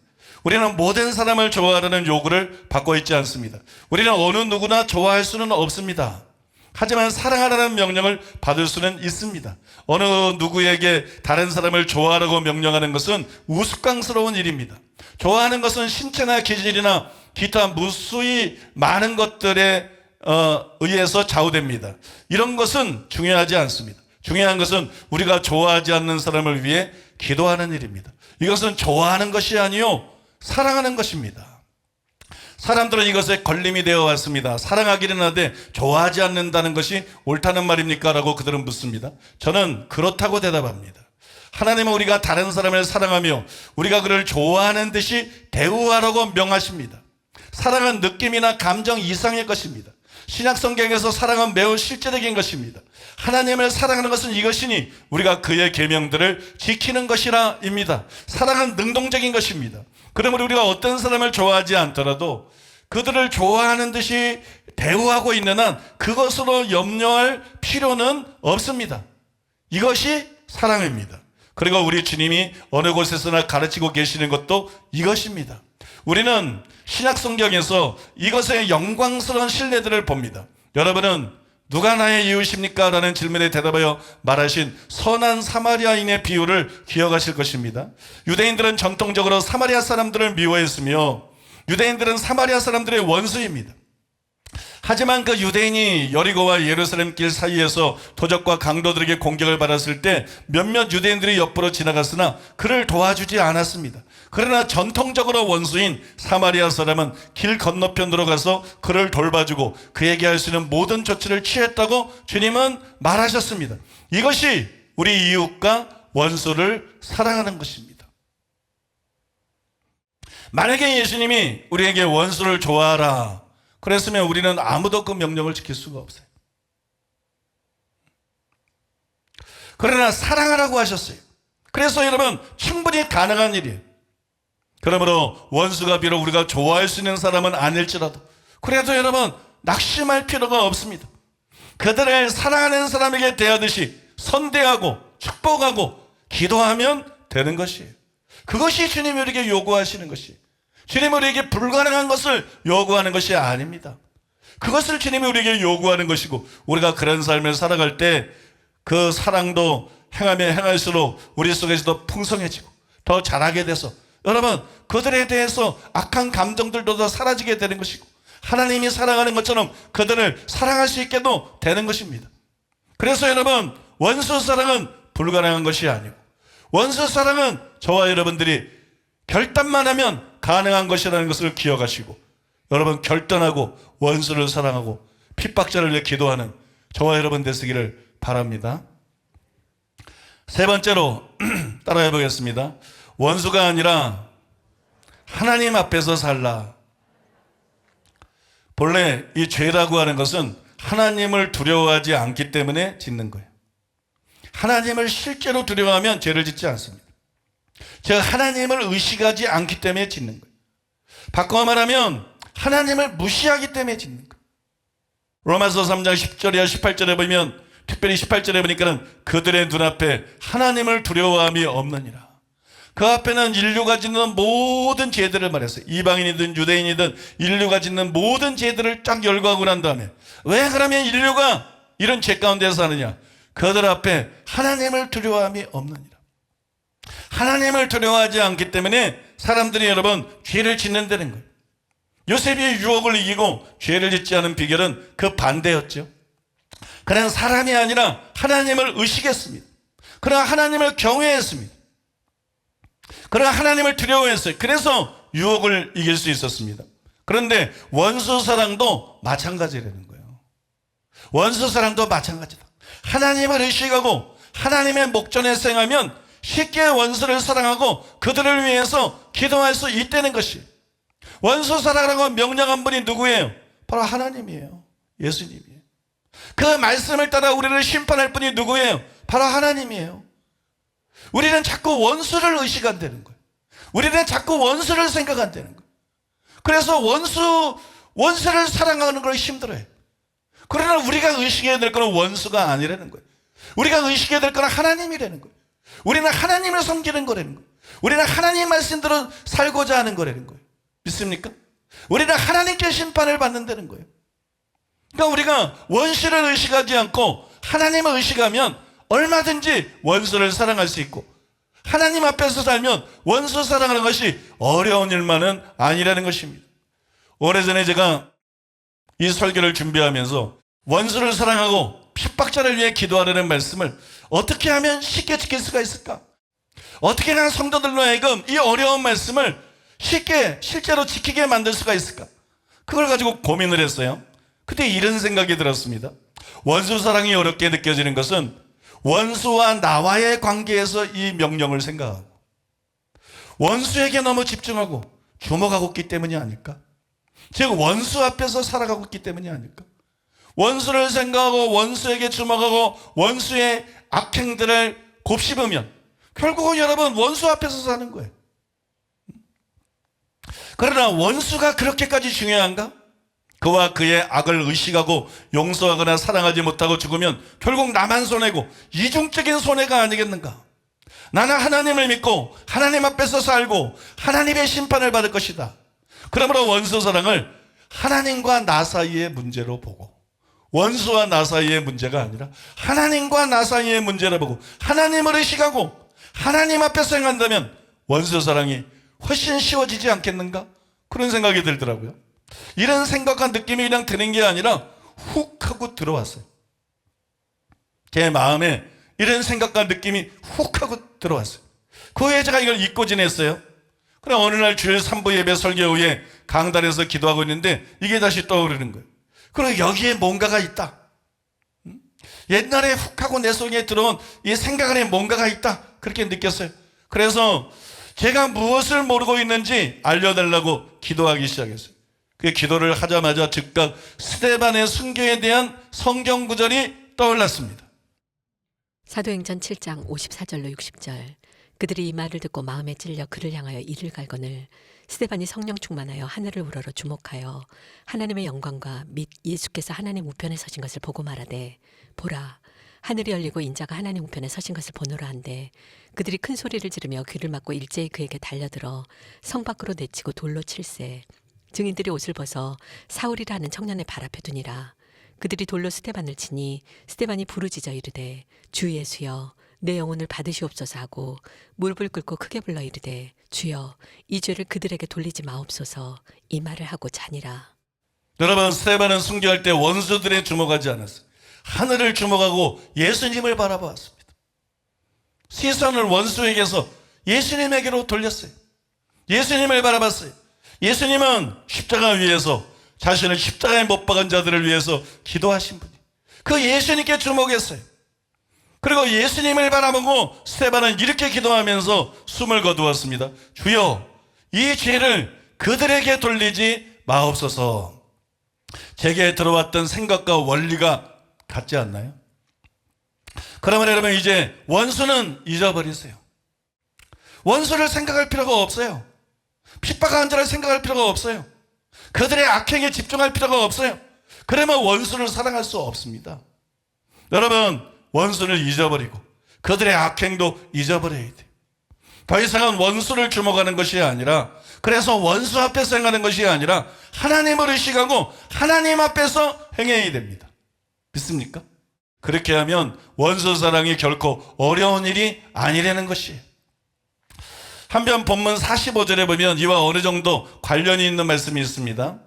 우리는 모든 사람을 좋아하라는 요구를 받고 있지 않습니다. 우리는 어느 누구나 좋아할 수는 없습니다. 하지만 사랑하라는 명령을 받을 수는 있습니다. 어느 누구에게 다른 사람을 좋아하라고 명령하는 것은 우스꽝스러운 일입니다. 좋아하는 것은 신체나 기질이나 기타 무수히 많은 것들에 의해서 좌우됩니다. 이런 것은 중요하지 않습니다. 중요한 것은 우리가 좋아하지 않는 사람을 위해 기도하는 일입니다. 이것은 좋아하는 것이 아니요 사랑하는 것입니다. 사람들은 이것에 걸림이 되어 왔습니다. 사랑하기는 하되 좋아하지 않는다는 것이 옳다는 말입니까? 라고 그들은 묻습니다. 저는 그렇다고 대답합니다. 하나님은 우리가 다른 사람을 사랑하며 우리가 그를 좋아하는 듯이 대우하라고 명하십니다. 사랑은 느낌이나 감정 이상의 것입니다. 신약 성경에서 사랑은 매우 실제적인 것입니다. 하나님을 사랑하는 것은 이것이니 우리가 그의 계명들을 지키는 것이라입니다. 사랑은 능동적인 것입니다. 그러므로 우리가 어떤 사람을 좋아하지 않더라도 그들을 좋아하는 듯이 대우하고 있는 한 그것으로 염려할 필요는 없습니다. 이것이 사랑입니다. 그리고 우리 주님이 어느 곳에서나 가르치고 계시는 것도 이것입니다. 우리는 신약 성경에서 이것의 영광스러운 신뢰들을 봅니다. 여러분은 누가 나의 이웃입니까? 라는 질문에 대답하여 말하신 선한 사마리아인의 비유를 기억하실 것입니다. 유대인들은 전통적으로 사마리아 사람들을 미워했으며 유대인들은 사마리아 사람들의 원수입니다. 하지만 그 유대인이 여리고와 예루살렘 길 사이에서 도적과 강도들에게 공격을 받았을 때 몇몇 유대인들이 옆으로 지나갔으나 그를 도와주지 않았습니다. 그러나 전통적으로 원수인 사마리아 사람은 길 건너편으로 가서 그를 돌봐주고 그에게 할 수 있는 모든 조치를 취했다고 주님은 말하셨습니다. 이것이 우리 이웃과 원수를 사랑하는 것입니다. 만약에 예수님이 우리에게 원수를 좋아하라 그랬으면 우리는 아무도 그 명령을 지킬 수가 없어요. 그러나 사랑하라고 하셨어요. 그래서 여러분 충분히 가능한 일이에요. 그러므로 원수가 비록 우리가 좋아할 수 있는 사람은 아닐지라도 그래도 여러분 낙심할 필요가 없습니다. 그들을 사랑하는 사람에게 대하듯이 선대하고 축복하고 기도하면 되는 것이에요. 그것이 주님이 우리에게 요구하시는 것이에요. 주님이 우리에게 불가능한 것을 요구하는 것이 아닙니다. 그것을 주님이 우리에게 요구하는 것이고 우리가 그런 삶을 살아갈 때 그 사랑도 행하면 행할수록 우리 속에서도 풍성해지고 더 잘하게 돼서 여러분 그들에 대해서 악한 감정들도 더 사라지게 되는 것이고 하나님이 사랑하는 것처럼 그들을 사랑할 수 있게도 되는 것입니다. 그래서 여러분 원수 사랑은 불가능한 것이 아니고 원수 사랑은 저와 여러분들이 결단만 하면 가능한 것이라는 것을 기억하시고 여러분 결단하고 원수를 사랑하고 핍박자를 위해 기도하는 저와 여러분 되시기를 바랍니다. 세 번째로 따라해 보겠습니다. 원수가 아니라 하나님 앞에서 살라. 본래 이 죄라고 하는 것은 하나님을 두려워하지 않기 때문에 짓는 거예요. 하나님을 실제로 두려워하면 죄를 짓지 않습니다. 즉 하나님을 의식하지 않기 때문에 짓는 거예요. 바꿔 말하면 하나님을 무시하기 때문에 짓는 거예요. 로마서 3장 10절이야 18절에 보면 특별히 18절에 보니까는 그들의 눈앞에 하나님을 두려워함이 없느니라. 그 앞에는 인류가 짓는 모든 죄들을 말했어요. 이방인이든 유대인이든 인류가 짓는 모든 죄들을 쫙 열거하고 난 다음에 왜 그러면 인류가 이런 죄 가운데 사느냐? 그들 앞에 하나님을 두려워함이 없느니라. 하나님을 두려워하지 않기 때문에 사람들이 여러분 죄를 짓는다는 거예요. 요셉이 유혹을 이기고 죄를 짓지 않은 비결은 그 반대였죠. 그냥 사람이 아니라 하나님을 의식했습니다. 그러나 하나님을 경외했습니다. 그러나 하나님을 두려워했어요. 그래서 유혹을 이길 수 있었습니다. 그런데 원수 사랑도 마찬가지라는 거예요. 원수 사랑도 마찬가지다. 하나님을 의식하고 하나님의 목전에 생하면 쉽게 원수를 사랑하고 그들을 위해서 기도할 수 있다는 것이. 원수 사랑하라고 명령한 분이 누구예요? 바로 하나님이에요. 예수님이에요. 그 말씀을 따라 우리를 심판할 분이 누구예요? 바로 하나님이에요. 우리는 자꾸 원수를 의식한다는 거예요. 우리는 자꾸 원수를 생각한다는 거예요. 그래서 원수를 사랑하는 걸 힘들어요. 그러나 우리가 의식해야 될 건 원수가 아니라는 거예요. 우리가 의식해야 될 건 하나님이라는 거예요. 우리는 하나님을 섬기는 거라는 거예요. 우리는 하나님 말씀대로 살고자 하는 거라는 거예요. 믿습니까? 우리는 하나님께 심판을 받는다는 거예요. 그러니까 우리가 원수를 의식하지 않고 하나님을 의식하면 얼마든지 원수를 사랑할 수 있고 하나님 앞에서 살면 원수 사랑하는 것이 어려운 일만은 아니라는 것입니다. 오래전에 제가 이 설교를 준비하면서 원수를 사랑하고 핍박자를 위해 기도하라는 말씀을 어떻게 하면 쉽게 지킬 수가 있을까? 어떻게 하면 성도들로 하여금 이 어려운 말씀을 쉽게 실제로 지키게 만들 수가 있을까? 그걸 가지고 고민을 했어요. 그때 이런 생각이 들었습니다. 원수 사랑이 어렵게 느껴지는 것은 원수와 나와의 관계에서 이 명령을 생각하고 원수에게 너무 집중하고 주목하고 있기 때문이 아닐까? 즉 원수 앞에서 살아가고 있기 때문이 아닐까? 원수를 생각하고 원수에게 주목하고 원수의 악행들을 곱씹으면 결국은 여러분 원수 앞에서 사는 거예요. 그러나 원수가 그렇게까지 중요한가? 그와 그의 악을 의식하고 용서하거나 사랑하지 못하고 죽으면 결국 나만 손해고 이중적인 손해가 아니겠는가? 나는 하나님을 믿고 하나님 앞에서 살고 하나님의 심판을 받을 것이다. 그러므로 원수 사랑을 하나님과 나 사이의 문제로 보고 원수와 나 사이의 문제가 아니라 하나님과 나 사이의 문제로 보고 하나님을 의식하고 하나님 앞에서 행한다면 원수 사랑이 훨씬 쉬워지지 않겠는가? 그런 생각이 들더라고요. 이런 생각과 느낌이 그냥 드는 게 아니라 훅 하고 들어왔어요. 제 마음에 이런 생각과 느낌이 훅 하고 들어왔어요. 그 후에 제가 이걸 잊고 지냈어요. 그럼 어느 날 주일 3부 예배 설교 후에 강단에서 기도하고 있는데 이게 다시 떠오르는 거예요. 그리고 여기에 뭔가가 있다. 옛날에 훅 하고 내 속에 들어온 이 생각 안에 뭔가가 있다. 그렇게 느꼈어요. 그래서 제가 무엇을 모르고 있는지 알려달라고 기도하기 시작했어요. 그 기도를 하자마자 즉각 스데반의 순교에 대한 성경 구절이 떠올랐습니다. 사도행전 7장 54절로 60절. 그들이 이 말을 듣고 마음에 찔려 그를 향하여 이를 갈거늘 스데반이 성령 충만하여 하늘을 우러러 주목하여 하나님의 영광과 및 예수께서 하나님 우편에 서신 것을 보고 말하되 보라 하늘이 열리고 인자가 하나님 우편에 서신 것을 보노라 한데 그들이 큰 소리를 지르며 귀를 막고 일제히 그에게 달려들어 성 밖으로 내치고 돌로 칠세. 증인들이 옷을 벗어 사울이라 하는 청년의 발 앞에 두니라. 그들이 돌로 스데반을 치니 스데반이 부르짖어 이르되 주 예수여 내 영혼을 받으시옵소서 하고 무릎을 꿇고 크게 불러 이르되 주여 이 죄를 그들에게 돌리지 마옵소서 이 말을 하고 자니라. 여러분 스데반은 순교할 때 원수들에 주목하지 않았어요. 하늘을 주목하고 예수님을 바라보았습니다. 시선을 원수에게서 예수님에게로 돌렸어요. 예수님을 바라봤어요. 예수님은 십자가 위에서 자신을 십자가에 못 박은 자들을 위해서 기도하신 분이 그 예수님께 주목했어요. 그리고 예수님을 바라보고 스데반은 이렇게 기도하면서 숨을 거두었습니다. 주여 이 죄를 그들에게 돌리지 마옵소서. 제게 들어왔던 생각과 원리가 같지 않나요? 그러면 여러분 이제 원수는 잊어버리세요. 원수를 생각할 필요가 없어요. 핍박한 자를 생각할 필요가 없어요. 그들의 악행에 집중할 필요가 없어요. 그러면 원수를 사랑할 수 없습니다. 여러분 원수를 잊어버리고 그들의 악행도 잊어버려야 돼요. 더 이상은 원수를 주목하는 것이 아니라 그래서 원수 앞에서 행하는 것이 아니라 하나님을 의식하고 하나님 앞에서 행해야 됩니다. 믿습니까? 그렇게 하면 원수 사랑이 결코 어려운 일이 아니라는 것이에요. 한편 본문 45절에 보면 이와 어느 정도 관련이 있는 말씀이 있습니다.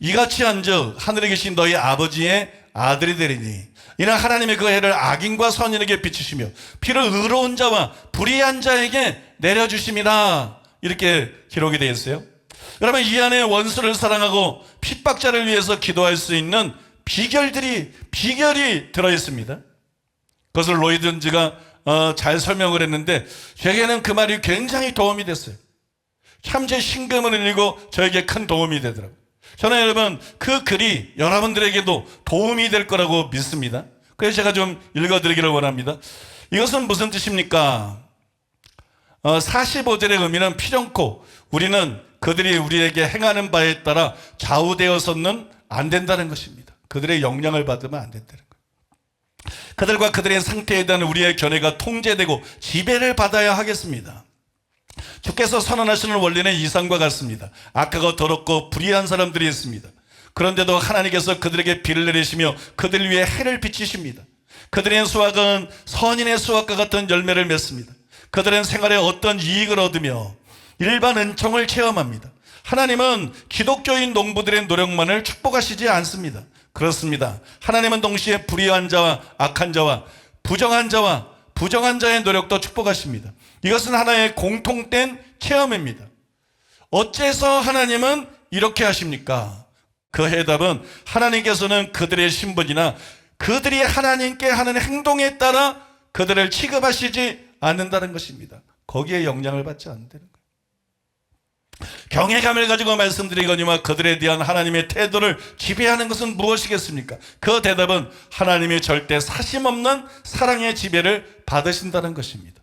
이같이 한즉 하늘에 계신 너희 아버지의 아들이 되리니 이는 하나님의 그 해를 악인과 선인에게 비추시며 피를 의로운 자와 불의한 자에게 내려주심이라. 이렇게 기록이 되어 있어요. 여러분 이 안에 원수를 사랑하고 핍박자를 위해서 기도할 수 있는 비결이 들어있습니다. 그것을 로이든즈가 잘 설명을 했는데 제게는 그 말이 굉장히 도움이 됐어요. 참 제 심금을 울리고 저에게 큰 도움이 되더라고요. 저는 여러분 그 글이 여러분들에게도 도움이 될 거라고 믿습니다. 그래서 제가 좀 읽어드리기를 원합니다. 이것은 무슨 뜻입니까? 45절의 의미는 피정코 우리는 그들이 우리에게 행하는 바에 따라 좌우되어서는 안 된다는 것입니다. 그들의 영향을 받으면 안 된다는 거예요. 그들과 그들의 상태에 대한 우리의 견해가 통제되고 지배를 받아야 하겠습니다. 주께서 선언하시는 원리는 이상과 같습니다. 악하고 더럽고 불의한 사람들이 있습니다. 그런데도 하나님께서 그들에게 비를 내리시며 그들 위에 해를 비치십니다. 그들의 수확은 선인의 수확과 같은 열매를 맺습니다. 그들은 생활에 어떤 이익을 얻으며 일반 은총을 체험합니다. 하나님은 기독교인 농부들의 노력만을 축복하시지 않습니다. 그렇습니다. 하나님은 동시에 불의한 자와 악한 자와 부정한 자의 노력도 축복하십니다. 이것은 하나의 공통된 체험입니다. 어째서 하나님은 이렇게 하십니까? 그 해답은 하나님께서는 그들의 신분이나 그들이 하나님께 하는 행동에 따라 그들을 취급하시지 않는다는 것입니다. 거기에 영향을 받지 않는다는 거예요. 경외감을 가지고 말씀드리거니와 그들에 대한 하나님의 태도를 지배하는 것은 무엇이겠습니까? 그 대답은 하나님의 절대 사심없는 사랑의 지배를 받으신다는 것입니다.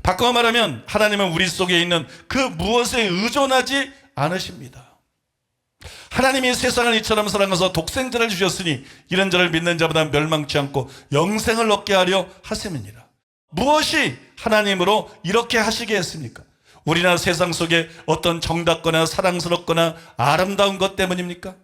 바꿔 말하면 하나님은 우리 속에 있는 그 무엇에 의존하지 않으십니다. 하나님이 세상을 이처럼 사랑하사 독생자를 주셨으니 이런 자를 믿는 자보다 멸망치 않고 영생을 얻게 하려 하심이니라. 무엇이 하나님으로 이렇게 하시게 했습니까? 우리나 세상 속에 어떤 정답거나 사랑스럽거나 아름다운 것 때문입니까?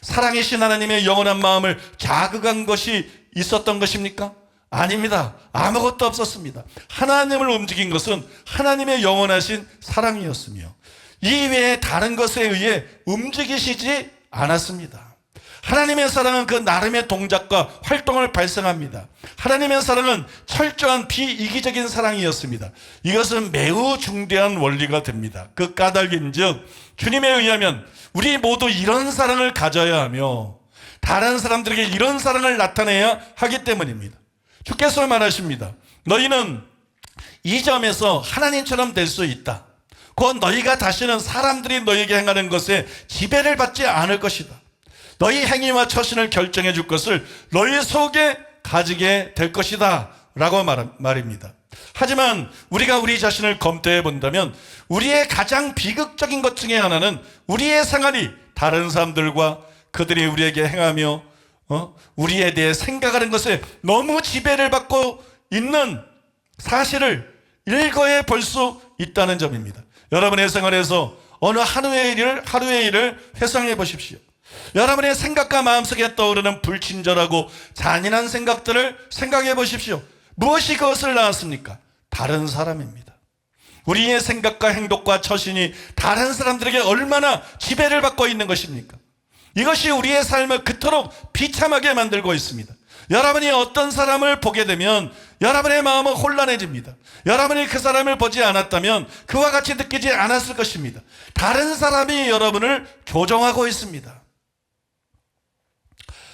사랑이신 하나님의 영원한 마음을 자극한 것이 있었던 것입니까? 아닙니다. 아무것도 없었습니다. 하나님을 움직인 것은 하나님의 영원하신 사랑이었으며 이 외에 다른 것에 의해 움직이시지 않았습니다. 하나님의 사랑은 그 나름의 동작과 활동을 발생합니다. 하나님의 사랑은 철저한 비이기적인 사랑이었습니다. 이것은 매우 중대한 원리가 됩니다. 그 까닭인즉 주님에 의하면 우리 모두 이런 사랑을 가져야 하며 다른 사람들에게 이런 사랑을 나타내야 하기 때문입니다. 주께서 말하십니다. 너희는 이 점에서 하나님처럼 될 수 있다. 곧 너희가 다시는 사람들이 너희에게 행하는 것에 지배를 받지 않을 것이다. 너희 행위와 처신을 결정해 줄 것을 너희 속에 가지게 될 것이다 라고 말입니다. 하지만 우리가 우리 자신을 검토해 본다면 우리의 가장 비극적인 것 중에 하나는 우리의 생활이 다른 사람들과 그들이 우리에게 행하며 우리에 대해 생각하는 것에 너무 지배를 받고 있는 사실을 일거에 볼 수 있다는 점입니다. 여러분의 생활에서 어느 하루의 일을 회상해 보십시오. 여러분의 생각과 마음속에 떠오르는 불친절하고 잔인한 생각들을 생각해 보십시오. 무엇이 그것을 낳았습니까? 다른 사람입니다. 우리의 생각과 행동과 처신이 다른 사람들에게 얼마나 지배를 받고 있는 것입니까? 이것이 우리의 삶을 그토록 비참하게 만들고 있습니다. 여러분이 어떤 사람을 보게 되면 여러분의 마음은 혼란해집니다. 여러분이 그 사람을 보지 않았다면 그와 같이 느끼지 않았을 것입니다. 다른 사람이 여러분을 조종하고 있습니다.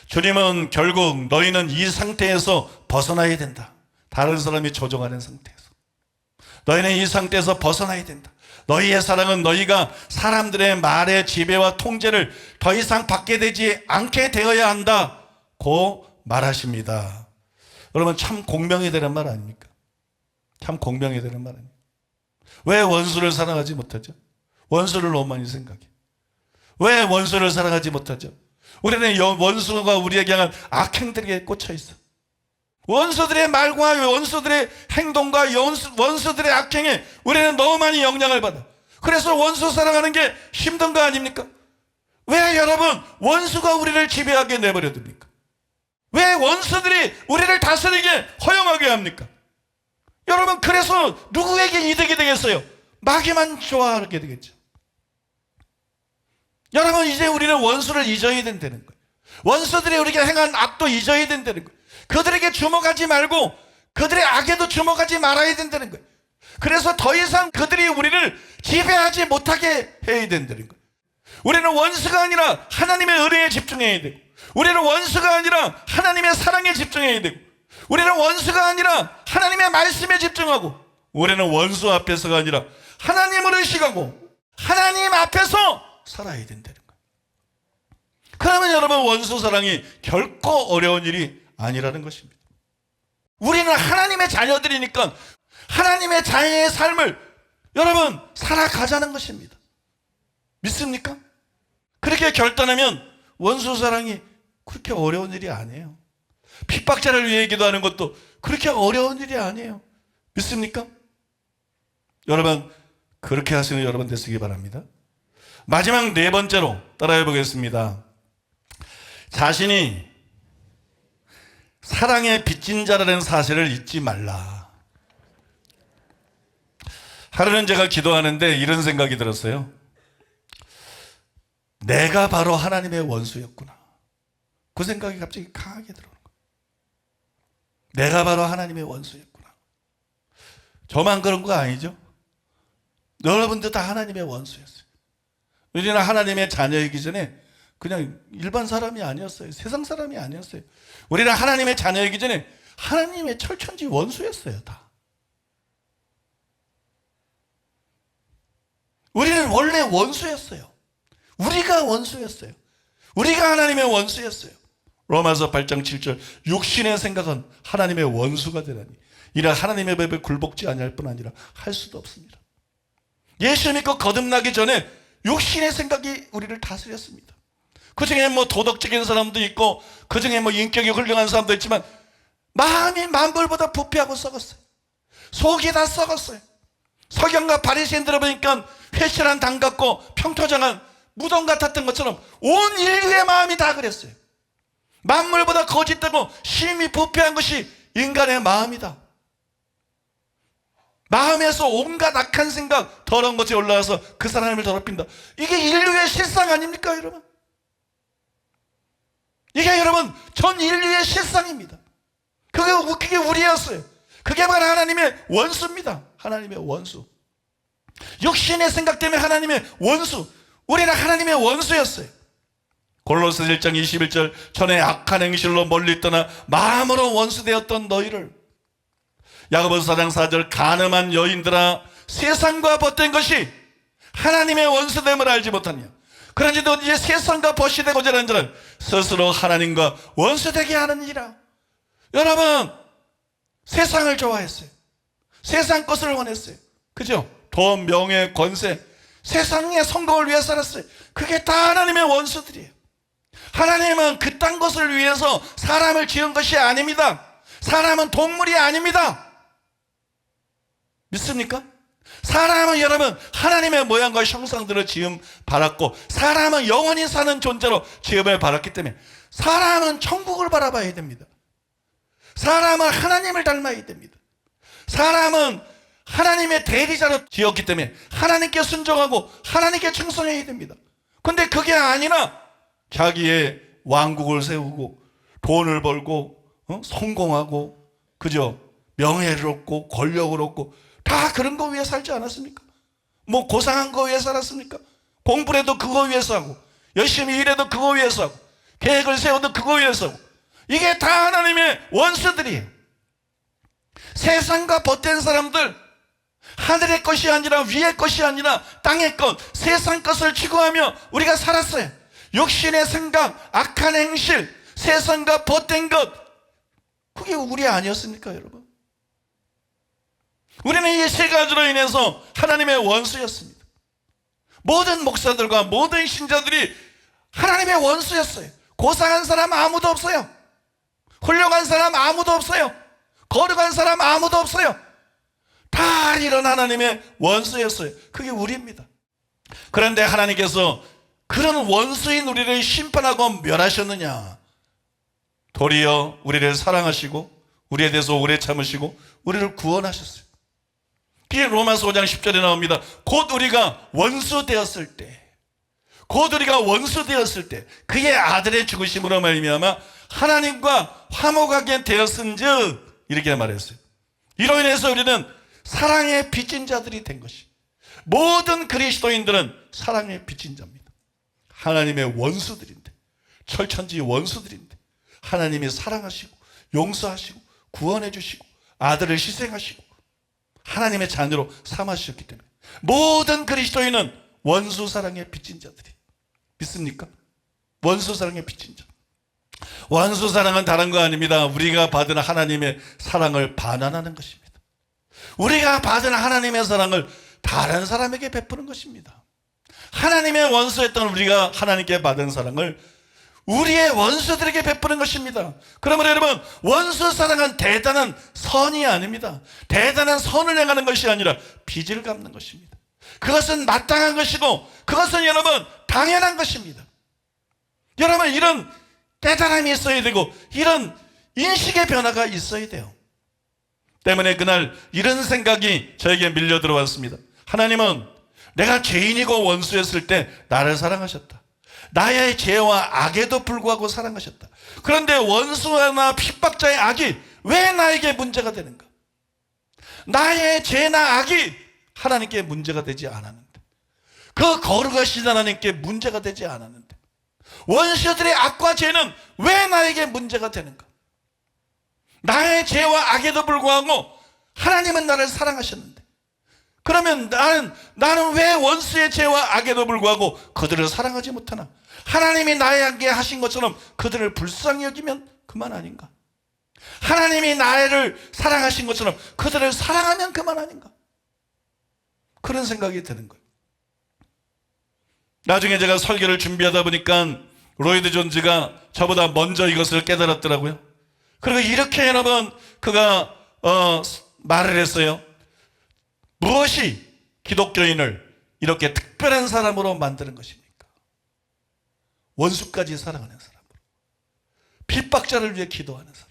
주님은 결국 너희는 이 상태에서 벗어나야 된다. 다른 사람이 조종하는 상태에서. 너희는 이 상태에서 벗어나야 된다. 너희의 사랑은 너희가 사람들의 말의 지배와 통제를 더 이상 받게 되지 않게 되어야 한다고 말하십니다. 여러분 참 공명이 되는 말 아닙니까? 참 공명이 되는 말 아닙니까? 왜 원수를 사랑하지 못하죠? 원수를 너무 많이 생각해. 왜 원수를 사랑하지 못하죠? 우리는 원수가 우리에게 향한 악행들에 꽂혀 있어. 원수들의 말과 원수들의 행동과 원수들의 악행에 우리는 너무 많이 영향을 받아. 그래서 원수 사랑하는 게 힘든 거 아닙니까? 왜 여러분 원수가 우리를 지배하게 내버려 둡니까? 왜 원수들이 우리를 다스리게 허용하게 합니까? 여러분 그래서 누구에게 이득이 되겠어요? 마귀만 좋아하게 되겠죠. 여러분 이제 우리는 원수를 잊어야 된다는 거예요. 원수들이 우리에게 행한 악도 잊어야 된다는 거예요. 그들에게 주목하지 말고 그들의 악에도 주목하지 말아야 된다는 거예요. 그래서 더 이상 그들이 우리를 지배하지 못하게 해야 된다는 거예요. 우리는 원수가 아니라 하나님의 은혜에 집중해야 되고, 우리는 원수가 아니라 하나님의 사랑에 집중해야 되고, 우리는 원수가 아니라 하나님의 말씀에 집중하고, 우리는 원수 앞에서가 아니라 하나님을 의식하고 하나님 앞에서 살아야 된다는 거예요. 그러면 여러분 원수 사랑이 결코 어려운 일이 아니라는 것입니다. 우리는 하나님의 자녀들이니까 하나님의 자녀의 삶을 여러분 살아가자는 것입니다. 믿습니까? 그렇게 결단하면 원수 사랑이 그렇게 어려운 일이 아니에요. 핍박자를 위해 기도하는 것도 그렇게 어려운 일이 아니에요. 믿습니까? 여러분 그렇게 하시는 여러분 되시기 바랍니다. 마지막 네 번째로 따라해 보겠습니다. 자신이 사랑의 빚진 자라는 사실을 잊지 말라. 하루는 제가 기도하는데 이런 생각이 들었어요. 내가 바로 하나님의 원수였구나. 그 생각이 갑자기 강하게 들어오는 거예요. 내가 바로 하나님의 원수였구나. 저만 그런 거 아니죠? 여러분도 다 하나님의 원수였어요. 우리는 하나님의 자녀이기 전에 그냥 일반 사람이 아니었어요. 세상 사람이 아니었어요. 우리는 하나님의 자녀이기 전에 하나님의 철천지 원수였어요. 다. 우리는 원래 원수였어요. 우리가 원수였어요. 우리가 하나님의 원수였어요. 로마서 8장 7절 육신의 생각은 하나님의 원수가 되나니 이라 하나님의 법에 굴복지 아니할 뿐 아니라 할 수도 없습니다. 예수 믿고 거듭나기 전에 육신의 생각이 우리를 다스렸습니다. 그중에 뭐 도덕적인 사람도 있고 그중에 뭐 인격이 훌륭한 사람도 있지만 마음이 만물보다 부패하고 썩었어요. 속이 다 썩었어요. 서경과 바리새인 들어보니까 회칠한 당 같고 평토장한 무덤 같았던 것처럼 온 인류의 마음이 다 그랬어요. 만물보다 거짓되고 심히 부패한 것이 인간의 마음이다. 마음에서 온갖 악한 생각, 더러운 것이 올라와서 그 사람을 더럽힌다. 이게 인류의 실상 아닙니까, 여러분? 이게 여러분 전 인류의 실상입니다. 그게 우리였어요. 그게 바로 하나님의 원수입니다. 하나님의 원수. 육신의 생각 때문에 하나님의 원수. 우리는 하나님의 원수였어요. 골로새 1장 21절 전에 악한 행실로 멀리 떠나 마음으로 원수되었던 너희를 야고보서 4장 4절 간음한 여인들아 세상과 벗된 것이 하나님의 원수됨을 알지 못하냐. 그런지 너 이제 세상과 벗이 되고자 하는 자는 스스로 하나님과 원수되게 하느니라. 여러분 세상을 좋아했어요. 세상 것을 원했어요. 그죠? 돈, 명예, 권세, 세상의 성공을 위해 살았어요. 그게 다 하나님의 원수들이에요. 하나님은 그딴 것을 위해서 사람을 지은 것이 아닙니다. 사람은 동물이 아닙니다. 믿습니까? 사람은 여러분 하나님의 모양과 형상대로 지음 받았고 사람은 영원히 사는 존재로 지음을 받았기 때문에 사람은 천국을 바라봐야 됩니다. 사람은 하나님을 닮아야 됩니다. 사람은 하나님의 대리자로 지었기 때문에 하나님께 순종하고 하나님께 충성해야 됩니다. 근데 그게 아니라 자기의 왕국을 세우고 돈을 벌고 성공하고 그죠? 명예를 얻고 권력을 얻고 다 그런 거 위해 살지 않았습니까? 뭐 고상한 거 위해 살았습니까? 공부를 해도 그거 위해서 하고 열심히 일해도 그거 위해서 하고 계획을 세워도 그거 위해서 하고 이게 다 하나님의 원수들이에요. 세상과 벗된 사람들 하늘의 것이 아니라 위의 것이 아니라 땅의 것 세상 것을 추구하며 우리가 살았어요. 육신의 생각, 악한 행실, 세상과 벗된 것 그게 우리 아니었습니까 여러분? 우리는 이 세 가지로 인해서 하나님의 원수였습니다. 모든 목사들과 모든 신자들이 하나님의 원수였어요. 고상한 사람 아무도 없어요. 훌륭한 사람 아무도 없어요. 거룩한 사람 아무도 없어요. 다 이런 하나님의 원수였어요. 그게 우리입니다. 그런데 하나님께서 그런 원수인 우리를 심판하고 멸하셨느냐? 도리어 우리를 사랑하시고 우리에 대해서 오래 참으시고 우리를 구원하셨어요. 그게 로마서 5장 10절에 나옵니다. 곧 우리가 원수 되었을 때 그의 아들의 죽으심으로 말미암아 하나님과 화목하게 되었은즉 이렇게 말했어요. 이로 인해서 우리는 사랑의 빚진 자들이 된 것이 모든 그리스도인들은 사랑의 빚진 자입니다. 하나님의 원수들인데 철천지 원수들인데 하나님이 사랑하시고 용서하시고 구원해 주시고 아들을 희생하시고 하나님의 자녀로 삼아주셨기 때문에 모든 그리스도인은 원수 사랑의 빚진 자들이 믿습니까? 원수 사랑의 빚진 자. 원수 사랑은 다른 거 아닙니다. 우리가 받은 하나님의 사랑을 반환하는 것입니다. 우리가 받은 하나님의 사랑을 다른 사람에게 베푸는 것입니다. 하나님의 원수였던 우리가 하나님께 받은 사랑을 우리의 원수들에게 베푸는 것입니다. 그러면 여러분 원수 사랑은 대단한 선이 아닙니다. 대단한 선을 행하는 것이 아니라 빚을 갚는 것입니다. 그것은 마땅한 것이고 그것은 여러분 당연한 것입니다. 여러분 이런 깨달음이 있어야 되고 이런 인식의 변화가 있어야 돼요. 때문에 그날 이런 생각이 저에게 밀려 들어왔습니다. 하나님은 내가 죄인이고 원수였을 때 나를 사랑하셨다. 나의 죄와 악에도 불구하고 사랑하셨다. 그런데 원수나 핍박자의 악이 왜 나에게 문제가 되는가? 나의 죄나 악이 하나님께 문제가 되지 않았는데 그 거룩하신 하나님께 문제가 되지 않았는데 원수들의 악과 죄는 왜 나에게 문제가 되는가? 나의 죄와 악에도 불구하고 하나님은 나를 사랑하셨는데 그러면 나는 왜 원수의 죄와 악에도 불구하고 그들을 사랑하지 못하나? 하나님이 나에게 하신 것처럼 그들을 불쌍히 여기면 그만 아닌가? 하나님이 나를 사랑하신 것처럼 그들을 사랑하면 그만 아닌가? 그런 생각이 드는 거예요. 나중에 제가 설교를 준비하다 보니까 로이드 존즈가 저보다 먼저 이것을 깨달았더라고요. 그리고 이렇게 여러분 그가 말을 했어요. 무엇이 기독교인을 이렇게 특별한 사람으로 만드는 것입니까? 원수까지 사랑하는 사람으로, 핍박자를 위해 기도하는 사람으로.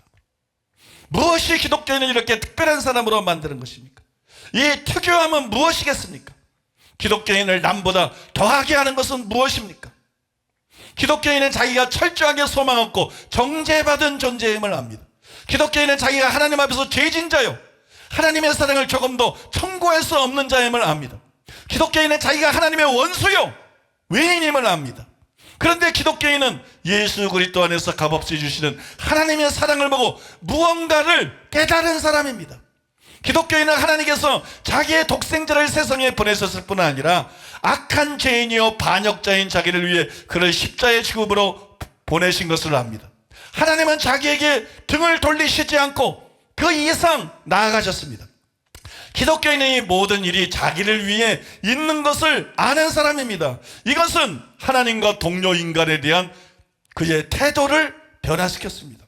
무엇이 기독교인을 이렇게 특별한 사람으로 만드는 것입니까? 이 특유함은 무엇이겠습니까? 기독교인을 남보다 더하게 하는 것은 무엇입니까? 기독교인은 자기가 철저하게 소망 없고 정죄받은 존재임을 압니다. 기독교인은 자기가 하나님 앞에서 죄진 자요, 하나님의 사랑을 조금도 청구할 수 없는 자임을 압니다. 기독교인은 자기가 하나님의 원수요, 외인임을 압니다. 그런데 기독교인은 예수 그리스도 안에서 값없이 주시는 하나님의 사랑을 보고 무언가를 깨달은 사람입니다. 기독교인은 하나님께서 자기의 독생자를 세상에 보내셨을 뿐 아니라 악한 죄인이요 반역자인 자기를 위해 그를 십자의 지급으로 보내신 것을 압니다. 하나님은 자기에게 등을 돌리시지 않고 그 이상 나아가셨습니다. 기독교인은 이 모든 일이 자기를 위해 있는 것을 아는 사람입니다. 이것은 하나님과 동료 인간에 대한 그의 태도를 변화시켰습니다.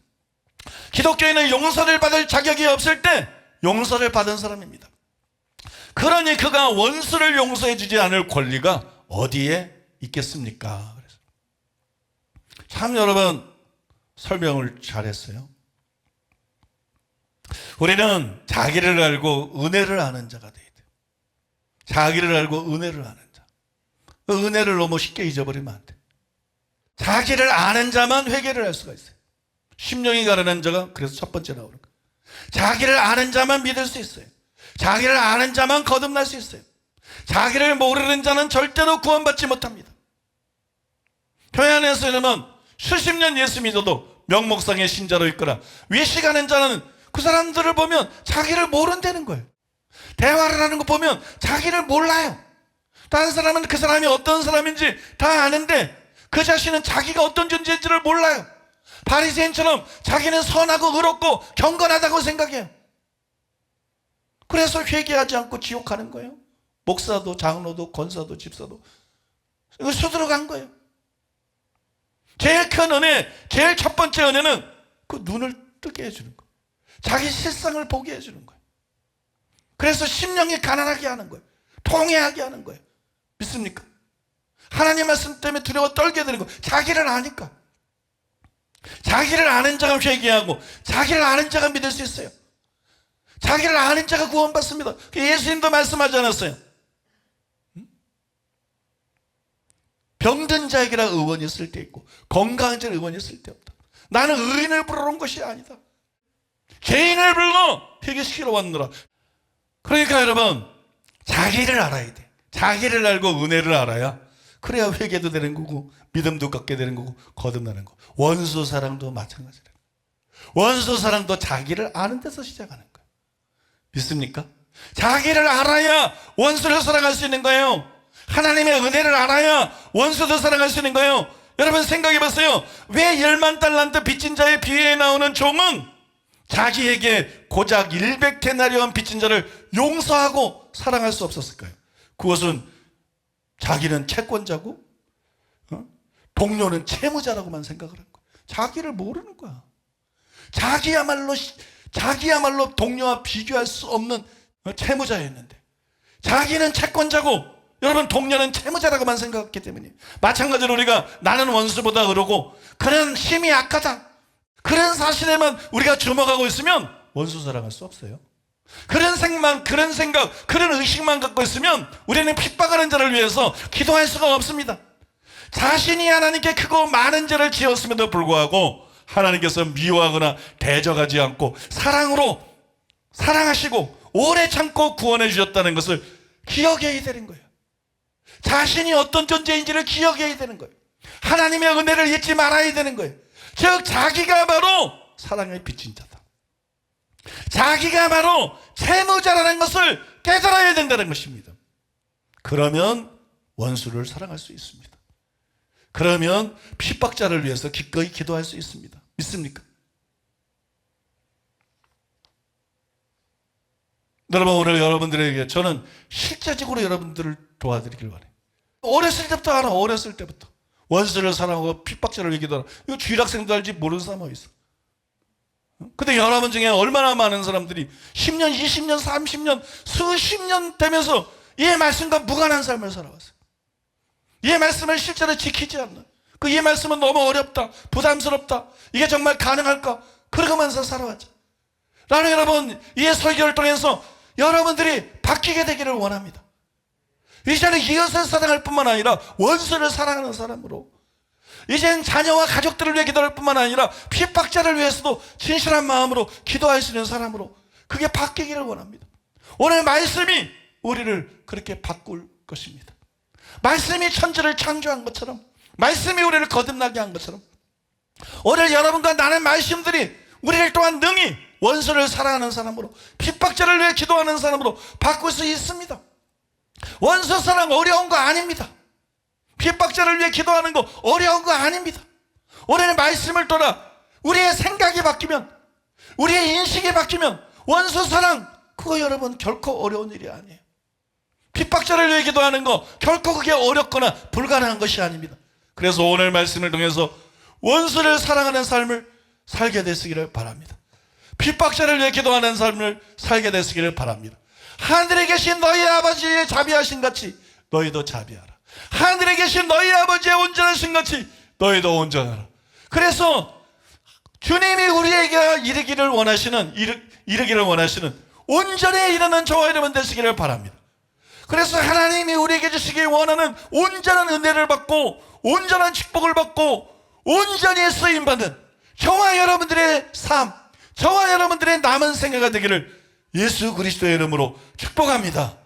기독교인은 용서를 받을 자격이 없을 때 용서를 받은 사람입니다. 그러니 그가 원수를 용서해 주지 않을 권리가 어디에 있겠습니까? 그래서 참 여러분 설명을 잘했어요. 우리는 자기를 알고 은혜를 아는 자가 돼야 돼요. 자기를 알고 은혜를 아는 자. 그 은혜를 너무 쉽게 잊어버리면 안 돼. 자기를 아는 자만 회개를 할 수가 있어요. 심령이 가련한 자가 그래서 첫 번째 나오는 거예요. 자기를 아는 자만 믿을 수 있어요. 자기를 아는 자만 거듭날 수 있어요. 자기를 모르는 자는 절대로 구원받지 못합니다. 교회 안에서는 수십 년 예수 믿어도 명목상의 신자로 있거나 외식하는 자는 그 사람들을 보면 자기를 모른다는 거예요. 대화를 하는 거 보면 자기를 몰라요. 다른 사람은 그 사람이 어떤 사람인지 다 아는데 그 자신은 자기가 어떤 존재인지를 몰라요. 바리새인처럼 자기는 선하고 의롭고 경건하다고 생각해요. 그래서 회개하지 않고 지옥 가는 거예요. 목사도 장로도 권사도 집사도 이거 수두룩한 거예요. 제일 큰 은혜, 제일 첫 번째 은혜는 그 눈을 뜨게 해주는 거예요. 자기 실상을 보게 해주는 거예요. 그래서 심령이 가난하게 하는 거예요. 통회하게 하는 거예요. 믿습니까? 하나님 말씀 때문에 두려워 떨게 되는 거예요. 자기를 아니까. 자기를 아는 자가 회개하고 자기를 아는 자가 믿을 수 있어요. 자기를 아는 자가 구원받습니다. 예수님도 말씀하지 않았어요? 병든 자에게라 의원이 있을 때 있고 건강한 자는 의원이 있을 때 없다. 나는 의인을 부르러 온 것이 아니다. 죄인을 불러 회개시키러 왔노라. 그러니까 여러분 자기를 알아야 돼. 자기를 알고 은혜를 알아야 그래야 회개도 되는 거고 믿음도 갖게 되는 거고 거듭나는 거. 원수 사랑도 마찬가지다. 원수 사랑도 자기를 아는 데서 시작하는 거예요. 믿습니까? 자기를 알아야 원수를 사랑할 수 있는 거예요. 하나님의 은혜를 알아야 원수도 사랑할 수 있는 거예요. 여러분 생각해 보세요. 왜 10만 달란트 빚진 자의 비유에 나오는 종은 자기에게 고작 100데나리온 빚진 자를 용서하고 사랑할 수 없었을까요? 그것은 자기는 채권자고 동료는 채무자라고만 생각을 한 거예요. 자기를 모르는 거야. 자기야말로 동료와 비교할 수 없는 채무자였는데 자기는 채권자고 여러분 동료는 채무자라고만 생각했기 때문에 마찬가지로 우리가 나는 원수보다 의로고 그런 힘이 약하다 그런 사실에만 우리가 주목하고 있으면 원수 사랑할 수 없어요. 그런 생각, 그런 의식만 갖고 있으면 우리는 핍박하는 자를 위해서 기도할 수가 없습니다. 자신이 하나님께 크고 많은 죄를 지었음에도 불구하고 하나님께서 미워하거나 대적하지 않고 사랑으로 사랑하시고 오래 참고 구원해 주셨다는 것을 기억해야 되는 거예요. 자신이 어떤 존재인지를 기억해야 되는 거예요. 하나님의 은혜를 잊지 말아야 되는 거예요. 즉 자기가 바로 사랑의 빚진 자다. 자기가 바로 채무자라는 것을 깨달아야 된다는 것입니다. 그러면 원수를 사랑할 수 있습니다. 그러면 핍박자를 위해서 기꺼이 기도할 수 있습니다. 믿습니까? 여러분, 오늘 여러분들에게 저는 실제적으로 여러분들을 도와드리길 바라요. 어렸을 때부터 알아. 어렸을 때부터 원수를 사랑하고 핍박자를 얘기하라. 이거 주일학생도 알지 모르는 사람 어디 있어? 근데 여러분 중에 얼마나 많은 사람들이 10년, 20년, 30년, 수십 년 되면서 이 말씀과 무관한 삶을 살아왔어요. 이 말씀을 실제로 지키지 않는, 이 말씀은 너무 어렵다, 부담스럽다, 이게 정말 가능할까? 그러면서 살아왔죠. 나는 여러분, 이 설교를 통해서 여러분들이 바뀌게 되기를 원합니다. 이제는 이웃을 사랑할 뿐만 아니라 원수를 사랑하는 사람으로, 이제는 자녀와 가족들을 위해 기도할 뿐만 아니라 핍박자를 위해서도 진실한 마음으로 기도할 수 있는 사람으로 그게 바뀌기를 원합니다. 오늘 말씀이 우리를 그렇게 바꿀 것입니다. 말씀이 천지를 창조한 것처럼, 말씀이 우리를 거듭나게 한 것처럼, 오늘 여러분과 나는 말씀들이 우리를 또한 능히 원수를 사랑하는 사람으로, 핍박자를 위해 기도하는 사람으로 바꿀 수 있습니다. 원수 사랑 어려운 거 아닙니다. 핍박자를 위해 기도하는 거 어려운 거 아닙니다. 오늘 말씀을 따라 우리의 생각이 바뀌면, 우리의 인식이 바뀌면 원수 사랑, 그거 여러분 결코 어려운 일이 아니에요. 핍박자를 위해 기도하는 거 결코 그게 어렵거나 불가능한 것이 아닙니다. 그래서 오늘 말씀을 통해서 원수를 사랑하는 삶을 살게 되시기를 바랍니다. 핍박자를 위해 기도하는 삶을 살게 되시기를 바랍니다. 하늘에 계신 너희 아버지의 자비하신 같이 너희도 자비하라. 하늘에 계신 너희 아버지의 온전하신 같이 너희도 온전하라. 그래서 주님이 우리에게 이르기를 원하시는 온전에 이르는 저와 여러분 되시기를 바랍니다. 그래서 하나님이 우리에게 주시길 원하는 온전한 은혜를 받고, 온전한 축복을 받고, 온전히 쓰임받는 저와 여러분들의 삶, 저와 여러분들의 남은 생애가 되기를 예수 그리스도의 이름으로 축복합니다.